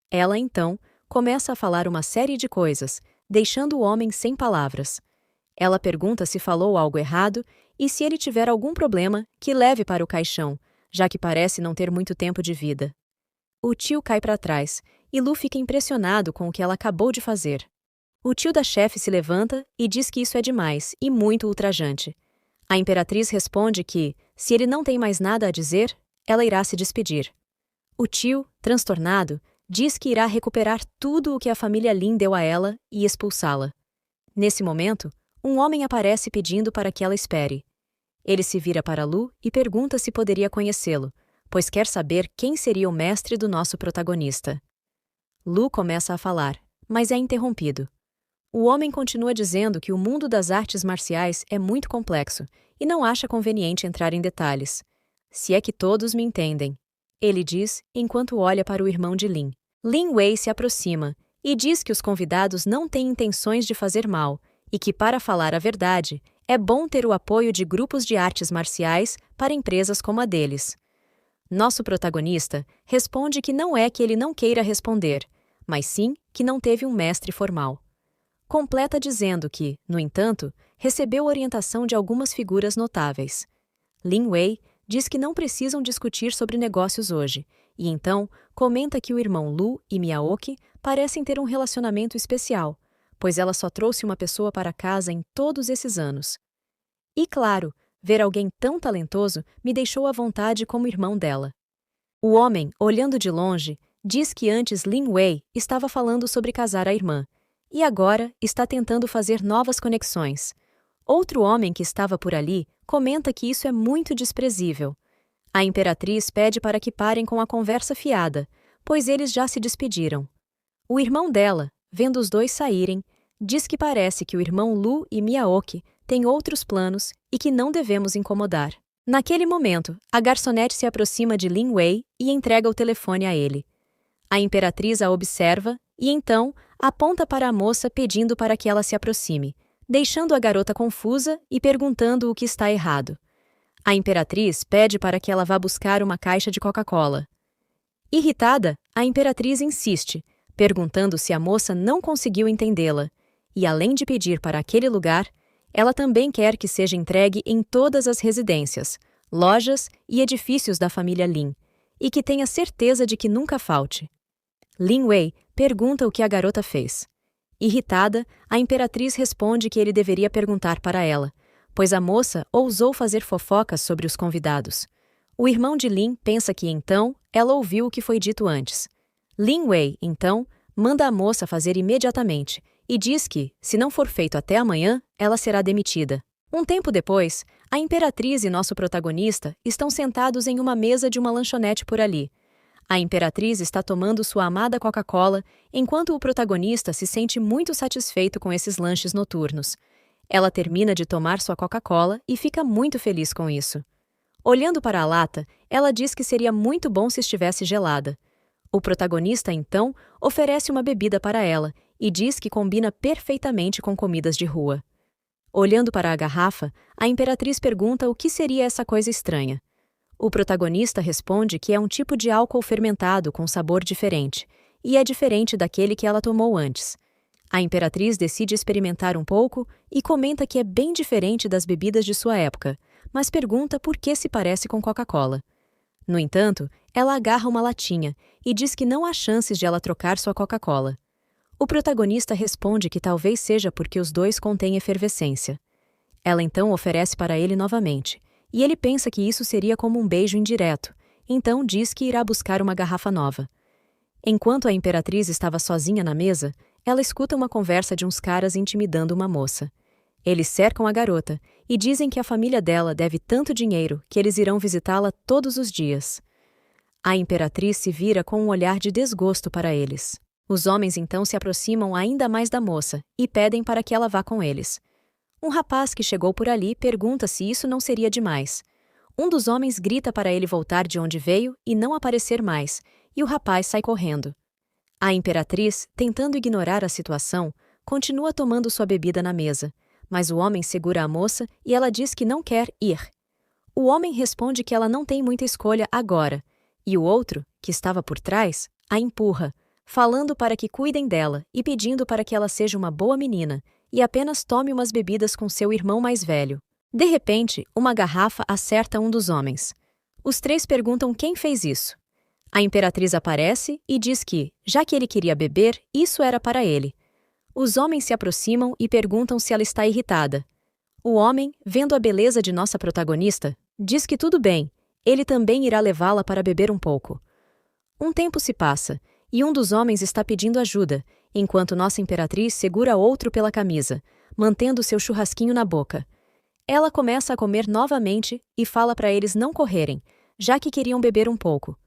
Ela, então, começa a falar uma série de coisas, deixando o homem sem palavras. Ela pergunta se falou algo errado e se ele tiver algum problema, que leve para o caixão, já que parece não ter muito tempo de vida. O tio cai para trás e Lu fica impressionado com o que ela acabou de fazer. O tio da chefe se levanta e diz que isso é demais e muito ultrajante. A imperatriz responde que, Se ele não tem mais nada a dizer, ela irá se despedir. O tio, transtornado, diz que irá recuperar tudo o que a família Lin deu a ela e expulsá-la. Nesse momento, um homem aparece pedindo para que ela espere. Ele se vira para Lu e pergunta se poderia conhecê-lo, pois quer saber quem seria o mestre do nosso protagonista. Lu começa a falar, mas é interrompido. O homem continua dizendo que o mundo das artes marciais é muito complexo e não acha conveniente entrar em detalhes. Se é que todos me entendem, ele diz enquanto olha para o irmão de Lin. Lin Wei se aproxima e diz que os convidados não têm intenções de fazer mal e que, para falar a verdade, é bom ter o apoio de grupos de artes marciais para empresas como a deles. Nosso protagonista responde que não é que ele não queira responder, mas sim que não teve um mestre formal. Completa dizendo que, no entanto, recebeu orientação de algumas figuras notáveis. Lin Wei diz que não precisam discutir sobre negócios hoje, e então comenta que o irmão Lu e Miaoki parecem ter um relacionamento especial, pois ela só trouxe uma pessoa para casa em todos esses anos. E claro, ver alguém tão talentoso me deixou à vontade como irmão dela. O homem, olhando de longe, diz que antes Lin Wei estava falando sobre casar a irmã, e agora está tentando fazer novas conexões. Outro homem que estava por ali comenta que isso é muito desprezível. A imperatriz pede para que parem com a conversa fiada, pois eles já se despediram. O irmão dela, vendo os dois saírem, diz que parece que o irmão Lu e Miaoki têm outros planos e que não devemos incomodar. Naquele momento, a garçonete se aproxima de Lin Wei e entrega o telefone a ele. A imperatriz a observa e então aponta para a moça pedindo para que ela se aproxime, deixando a garota confusa e perguntando o que está errado. A imperatriz pede para que ela vá buscar uma caixa de Coca-Cola. Irritada, a imperatriz insiste, perguntando se a moça não conseguiu entendê-la, e além de pedir para aquele lugar, ela também quer que seja entregue em todas as residências, lojas e edifícios da família Lin, e que tenha certeza de que nunca falte. Lin Wei pergunta o que a garota fez. Irritada, a imperatriz responde que ele deveria perguntar para ela, pois a moça ousou fazer fofocas sobre os convidados. O irmão de Lin pensa que então ela ouviu o que foi dito antes. Lin Wei, então, manda a moça fazer imediatamente e diz que, se não for feito até amanhã, ela será demitida. Um tempo depois, a imperatriz e nosso protagonista estão sentados em uma mesa de uma lanchonete por ali. A imperatriz está tomando sua amada Coca-Cola, enquanto o protagonista se sente muito satisfeito com esses lanches noturnos. Ela termina de tomar sua Coca-Cola e fica muito feliz com isso. Olhando para a lata, ela diz que seria muito bom se estivesse gelada. O protagonista, então, oferece uma bebida para ela e diz que combina perfeitamente com comidas de rua. Olhando para a garrafa, a imperatriz pergunta o que seria essa coisa estranha. O protagonista responde que é um tipo de álcool fermentado com sabor diferente, e é diferente daquele que ela tomou antes. A imperatriz decide experimentar um pouco e comenta que é bem diferente das bebidas de sua época, mas pergunta por que se parece com Coca-Cola. No entanto, ela agarra uma latinha e diz que não há chances de ela trocar sua Coca-Cola. O protagonista responde que talvez seja porque os dois contêm efervescência. Ela então oferece para ele novamente, e ele pensa que isso seria como um beijo indireto, então diz que irá buscar uma garrafa nova. Enquanto a imperatriz estava sozinha na mesa, ela escuta uma conversa de uns caras intimidando uma moça. Eles cercam a garota e dizem que a família dela deve tanto dinheiro que eles irão visitá-la todos os dias. A imperatriz se vira com um olhar de desgosto para eles. Os homens então se aproximam ainda mais da moça e pedem para que ela vá com eles. Um rapaz que chegou por ali pergunta se isso não seria demais. Um dos homens grita para ele voltar de onde veio e não aparecer mais, e o rapaz sai correndo. A imperatriz, tentando ignorar a situação, continua tomando sua bebida na mesa, mas o homem segura a moça e ela diz que não quer ir. O homem responde que ela não tem muita escolha agora, e o outro, que estava por trás, a empurra, falando para que cuidem dela e pedindo para que ela seja uma boa menina e apenas tome umas bebidas com seu irmão mais velho. De repente, uma garrafa acerta um dos homens. Os três perguntam quem fez isso. A imperatriz aparece e diz que, já que ele queria beber, isso era para ele. Os homens se aproximam e perguntam se ela está irritada. O homem, vendo a beleza de nossa protagonista, Diz que tudo bem, ele também irá levá-la para beber um pouco. Um tempo se passa, e um dos homens está pedindo ajuda, enquanto nossa imperatriz segura outro pela camisa, mantendo seu churrasquinho na boca. Ela começa a comer novamente e fala para eles não correrem, já que queriam beber um pouco.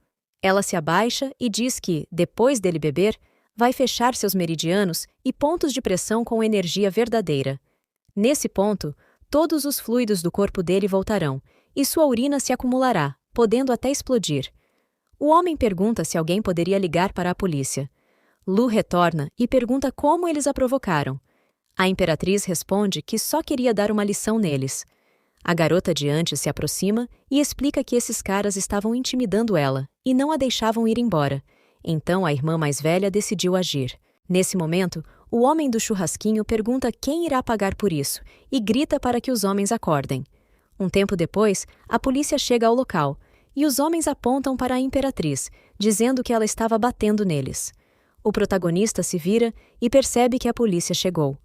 Ela se abaixa e diz que, depois dele beber, vai fechar seus meridianos e pontos de pressão com energia verdadeira. Nesse ponto, todos os fluidos do corpo dele voltarão, e sua urina se acumulará, podendo até explodir. O homem pergunta se alguém poderia ligar para a polícia. Lu retorna e pergunta como eles a provocaram. A imperatriz responde que só queria dar uma lição neles. A garota adiante se aproxima e explica que esses caras estavam intimidando ela e não a deixavam ir embora. Então a irmã mais velha decidiu agir. Nesse momento, o homem do churrasquinho pergunta quem irá pagar por isso e grita para que os homens acordem. Um tempo depois, a polícia chega ao local e os homens apontam para a imperatriz, dizendo que ela estava batendo neles. O protagonista se vira e percebe que a polícia chegou.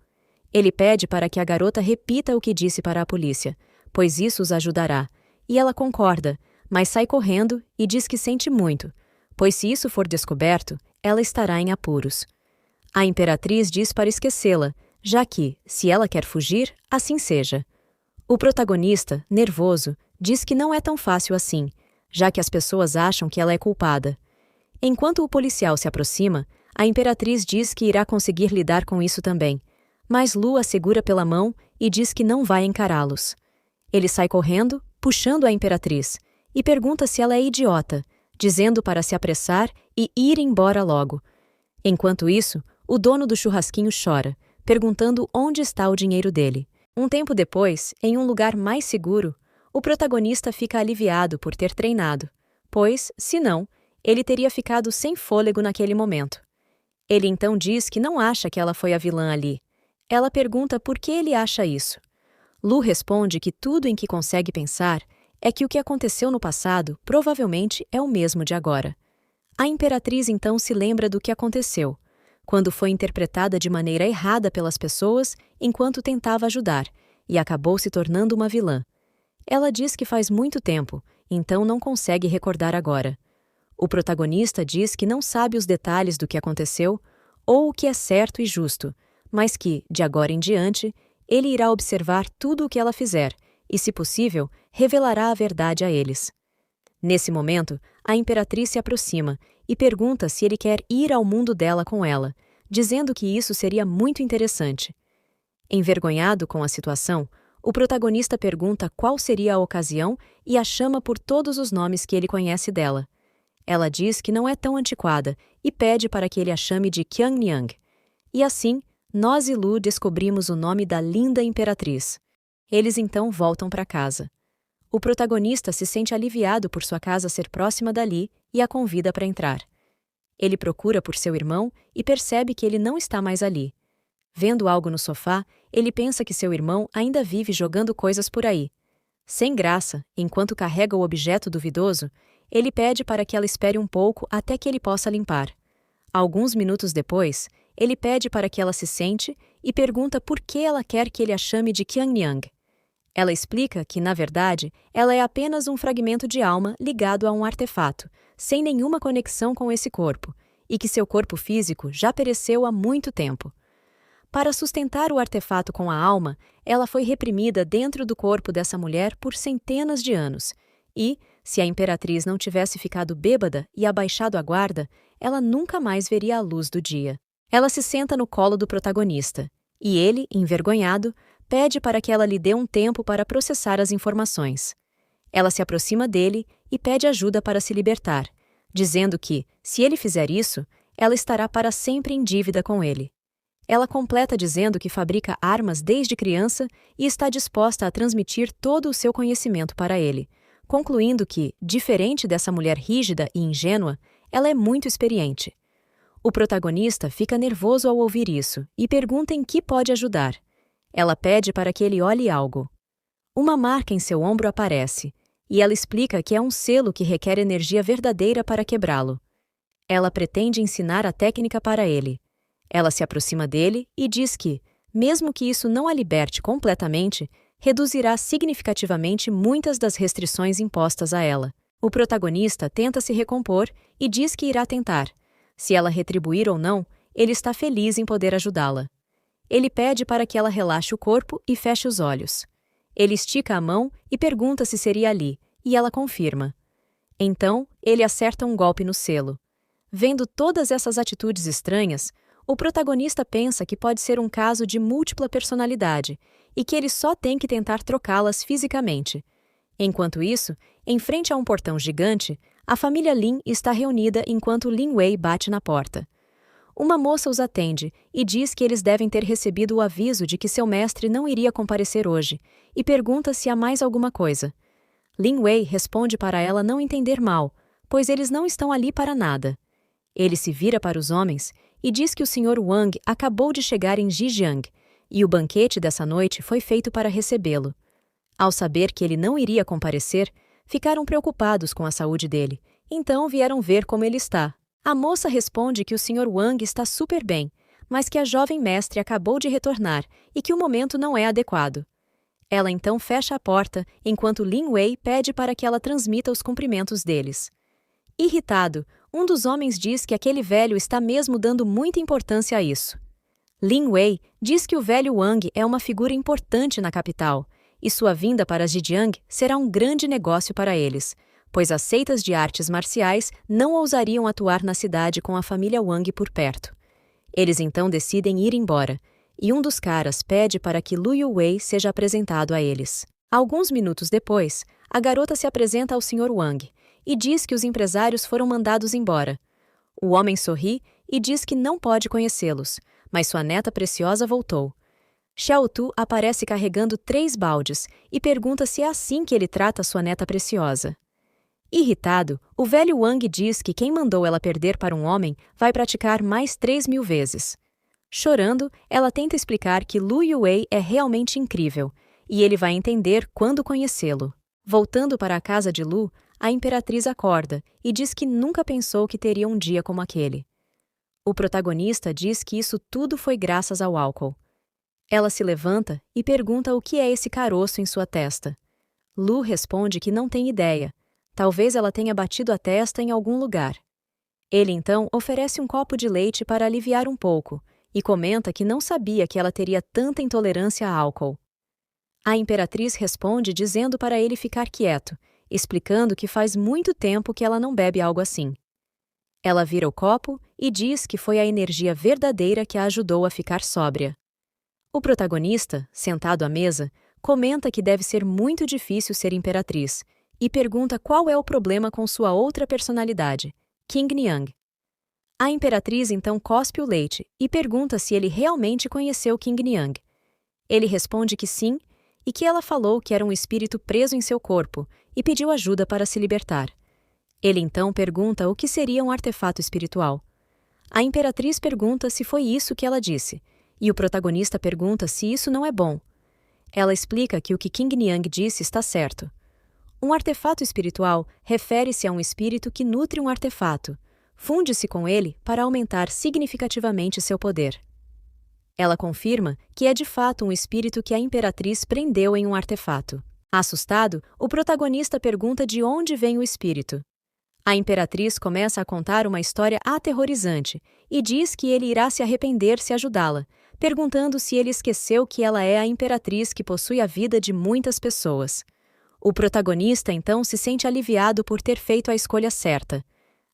Ele pede para que a garota repita o que disse para a polícia, pois isso os ajudará, e ela concorda, mas sai correndo e diz que sente muito, pois se isso for descoberto, ela estará em apuros. A imperatriz diz para esquecê-la, já que, se ela quer fugir, assim seja. O protagonista, nervoso, diz que não é tão fácil assim, já que as pessoas acham que ela é culpada. Enquanto o policial se aproxima, a imperatriz diz que irá conseguir lidar com isso também, mas Lu a segura pela mão e diz que não vai encará-los. Ele sai correndo, puxando a imperatriz, e pergunta se ela é idiota, dizendo para se apressar e ir embora logo. Enquanto isso, o dono do churrasquinho chora, perguntando onde está o dinheiro dele. Um tempo depois, em um lugar mais seguro, o protagonista fica aliviado por ter treinado, pois, se não, ele teria ficado sem fôlego naquele momento. Ele então diz que não acha que ela foi a vilã ali. Ela pergunta por que ele acha isso. Lu responde que tudo em que consegue pensar é que o que aconteceu no passado provavelmente é o mesmo de agora. A imperatriz então se lembra do que aconteceu, quando foi interpretada de maneira errada pelas pessoas enquanto tentava ajudar, e acabou se tornando uma vilã. Ela diz que faz muito tempo, então não consegue recordar agora. O protagonista diz que não sabe os detalhes do que aconteceu ou o que é certo e justo, mas que, de agora em diante, ele irá observar tudo o que ela fizer e, se possível, revelará a verdade a eles. Nesse momento, a imperatriz se aproxima e pergunta se ele quer ir ao mundo dela com ela, dizendo que isso seria muito interessante. Envergonhado com a situação, o protagonista pergunta qual seria a ocasião e a chama por todos os nomes que ele conhece dela. Ela diz que não é tão antiquada e pede para que ele a chame de Qianniang. E assim, nós e Lu descobrimos o nome da linda imperatriz. Eles então voltam para casa. O protagonista se sente aliviado por sua casa ser próxima dali e a convida para entrar. Ele procura por seu irmão e percebe que ele não está mais ali. Vendo algo no sofá, ele pensa que seu irmão ainda vive jogando coisas por aí. Sem graça, enquanto carrega o objeto duvidoso, ele pede para que ela espere um pouco até que ele possa limpar. Alguns minutos depois, ele pede para que ela se sente e pergunta por que ela quer que ele a chame de Qianniang. Ela explica que, na verdade, ela é apenas um fragmento de alma ligado a um artefato, sem nenhuma conexão com esse corpo, e que seu corpo físico já pereceu há muito tempo. Para sustentar o artefato com a alma, ela foi reprimida dentro do corpo dessa mulher por centenas de anos, e, se a imperatriz não tivesse ficado bêbada e abaixado a guarda, ela nunca mais veria a luz do dia. Ela se senta no colo do protagonista, e ele, envergonhado, pede para que ela lhe dê um tempo para processar as informações. Ela se aproxima dele e pede ajuda para se libertar, dizendo que, se ele fizer isso, ela estará para sempre em dívida com ele. Ela completa dizendo que fabrica armas desde criança e está disposta a transmitir todo o seu conhecimento para ele, concluindo que, diferente dessa mulher rígida e ingênua, ela é muito experiente. O protagonista fica nervoso ao ouvir isso e pergunta em que pode ajudar. Ela pede para que ele olhe algo. Uma marca em seu ombro aparece, e ela explica que é um selo que requer energia verdadeira para quebrá-lo. Ela pretende ensinar a técnica para ele. Ela se aproxima dele e diz que, mesmo que isso não a liberte completamente, reduzirá significativamente muitas das restrições impostas a ela. O protagonista tenta se recompor e diz que irá tentar. Se ela retribuir ou não, ele está feliz em poder ajudá-la. Ele pede para que ela relaxe o corpo e feche os olhos. Ele estica a mão e pergunta se seria ali, e ela confirma. Então, ele acerta um golpe no selo. Vendo todas essas atitudes estranhas, o protagonista pensa que pode ser um caso de múltipla personalidade e que ele só tem que tentar trocá-las fisicamente. Enquanto isso, em frente a um portão gigante, a família Lin está reunida enquanto Lin Wei bate na porta. Uma moça os atende e diz que eles devem ter recebido o aviso de que seu mestre não iria comparecer hoje e pergunta se há mais alguma coisa. Lin Wei responde para ela não entender mal, pois eles não estão ali para nada. Ele se vira para os homens e diz que o Sr. Wang acabou de chegar em Zhejiang e o banquete dessa noite foi feito para recebê-lo. Ao saber que ele não iria comparecer, ficaram preocupados com a saúde dele, então vieram ver como ele está. A moça responde que o Sr. Wang está super bem, mas que a jovem mestre acabou de retornar e que o momento não é adequado. Ela então fecha a porta, enquanto Lin Wei pede para que ela transmita os cumprimentos deles. Irritado, um dos homens diz que aquele velho está mesmo dando muita importância a isso. Lin Wei diz que o velho Wang é uma figura importante na capital, e sua vinda para Zhejiang será um grande negócio para eles, pois as seitas de artes marciais não ousariam atuar na cidade com a família Wang por perto. Eles então decidem ir embora, e um dos caras pede para que Lu Yuwei seja apresentado a eles. Alguns minutos depois, a garota se apresenta ao Sr. Wang e diz que os empresários foram mandados embora. O homem sorri e diz que não pode conhecê-los, mas sua neta preciosa voltou. Xiao Tu aparece carregando 3 baldes e pergunta se é assim que ele trata sua neta preciosa. Irritado, o velho Wang diz que quem mandou ela perder para um homem vai praticar mais 3.000 vezes. Chorando, ela tenta explicar que Lu Yuwei é realmente incrível, e ele vai entender quando conhecê-lo. Voltando para a casa de Lu, a imperatriz acorda e diz que nunca pensou que teria um dia como aquele. O protagonista diz que isso tudo foi graças ao álcool. Ela se levanta e pergunta o que é esse caroço em sua testa. Lu responde que não tem ideia. Talvez ela tenha batido a testa em algum lugar. Ele então oferece um copo de leite para aliviar um pouco e comenta que não sabia que ela teria tanta intolerância a álcool. A imperatriz responde dizendo para ele ficar quieto, explicando que faz muito tempo que ela não bebe algo assim. Ela vira o copo e diz que foi a energia verdadeira que a ajudou a ficar sóbria. O protagonista, sentado à mesa, comenta que deve ser muito difícil ser imperatriz e pergunta qual é o problema com sua outra personalidade, King Niang. A imperatriz então cospe o leite e pergunta se ele realmente conheceu King Niang. Ele responde que sim e que ela falou que era um espírito preso em seu corpo e pediu ajuda para se libertar. Ele então pergunta o que seria um artefato espiritual. A imperatriz pergunta se foi isso que ela disse, e o protagonista pergunta se isso não é bom. Ela explica que o que King Niang disse está certo. Um artefato espiritual refere-se a um espírito que nutre um artefato, funde-se com ele para aumentar significativamente seu poder. Ela confirma que é de fato um espírito que a imperatriz prendeu em um artefato. Assustado, o protagonista pergunta de onde vem o espírito. A imperatriz começa a contar uma história aterrorizante e diz que ele irá se arrepender se ajudá-la, perguntando se ele esqueceu que ela é a imperatriz que possui a vida de muitas pessoas. O protagonista então se sente aliviado por ter feito a escolha certa.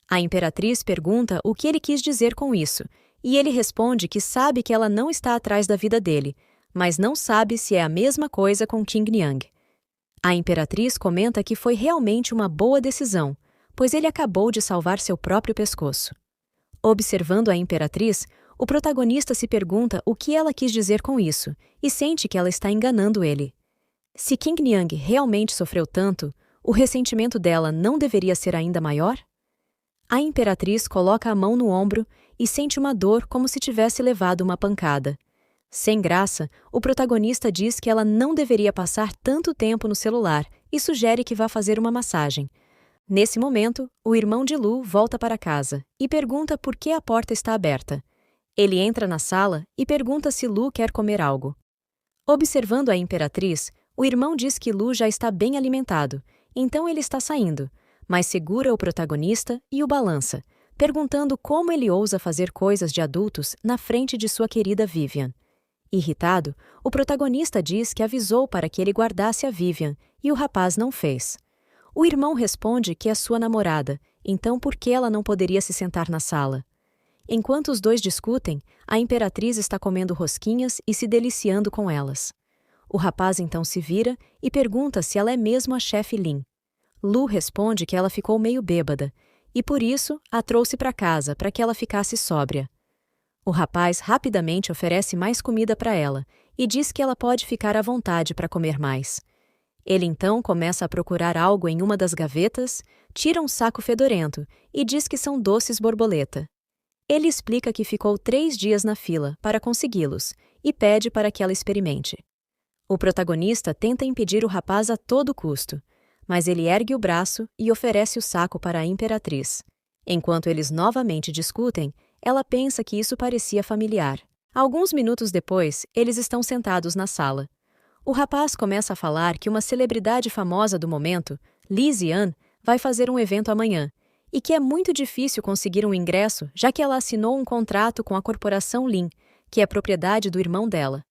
A imperatriz pergunta o que ele quis dizer com isso, e ele responde que sabe que ela não está atrás da vida dele, mas não sabe se é a mesma coisa com King Niang. A imperatriz comenta que foi realmente uma boa decisão, pois ele acabou de salvar seu próprio pescoço. Observando a imperatriz, o protagonista se pergunta o que ela quis dizer com isso, e sente que ela está enganando ele. Se King Niang realmente sofreu tanto, o ressentimento dela não deveria ser ainda maior? A imperatriz coloca a mão no ombro e sente uma dor como se tivesse levado uma pancada. Sem graça, o protagonista diz que ela não deveria passar tanto tempo no celular e sugere que vá fazer uma massagem. Nesse momento, o irmão de Lu volta para casa e pergunta por que a porta está aberta. Ele entra na sala e pergunta se Lu quer comer algo. Observando a imperatriz, O irmão diz que Lu já está bem alimentado, então ele está saindo, mas segura o protagonista e o balança, perguntando como ele ousa fazer coisas de adultos na frente de sua querida Vivian. Irritado, o protagonista diz que avisou para que ele guardasse a Vivian, e o rapaz não fez. O irmão responde que é sua namorada, então por que ela não poderia se sentar na sala? Enquanto os dois discutem, a imperatriz está comendo rosquinhas e se deliciando com elas. O rapaz então se vira e pergunta se ela é mesmo a chefe Lin. Lu responde que ela ficou meio bêbada, e por isso a trouxe para casa para que ela ficasse sóbria. O rapaz rapidamente oferece mais comida para ela e diz que ela pode ficar à vontade para comer mais. Ele então começa a procurar algo em uma das gavetas, tira um saco fedorento e diz que são doces borboleta. Ele explica que ficou 3 dias na fila para consegui-los e pede para que ela experimente. O protagonista tenta impedir o rapaz a todo custo, mas ele ergue o braço e oferece o saco para a imperatriz. Enquanto eles novamente discutem, ela pensa que isso parecia familiar. Alguns minutos depois, eles estão sentados na sala. O rapaz começa a falar que uma celebridade famosa do momento, Liz Yan, vai fazer um evento amanhã, e que é muito difícil conseguir um ingresso já que ela assinou um contrato com a corporação Lin, que é propriedade do irmão dela.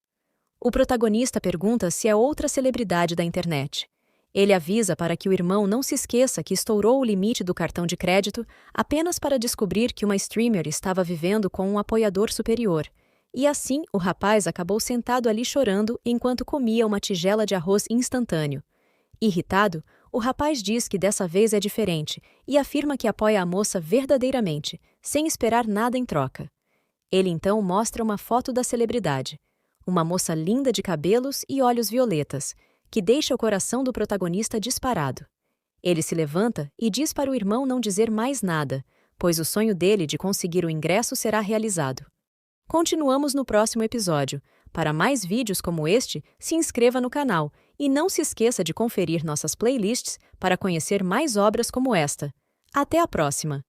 O protagonista pergunta se é outra celebridade da internet. Ele avisa para que o irmão não se esqueça que estourou o limite do cartão de crédito apenas para descobrir que uma streamer estava vivendo com um apoiador superior. E assim, o rapaz acabou sentado ali chorando enquanto comia uma tigela de arroz instantâneo. Irritado, o rapaz diz que dessa vez é diferente e afirma que apoia a moça verdadeiramente, sem esperar nada em troca. Ele então mostra uma foto da celebridade. Uma moça linda de cabelos e olhos violetas, que deixa o coração do protagonista disparado. Ele se levanta e diz para o irmão não dizer mais nada, pois o sonho dele de conseguir o ingresso será realizado. Continuamos no próximo episódio. Para mais vídeos como este, se inscreva no canal e não se esqueça de conferir nossas playlists para conhecer mais obras como esta. Até a próxima!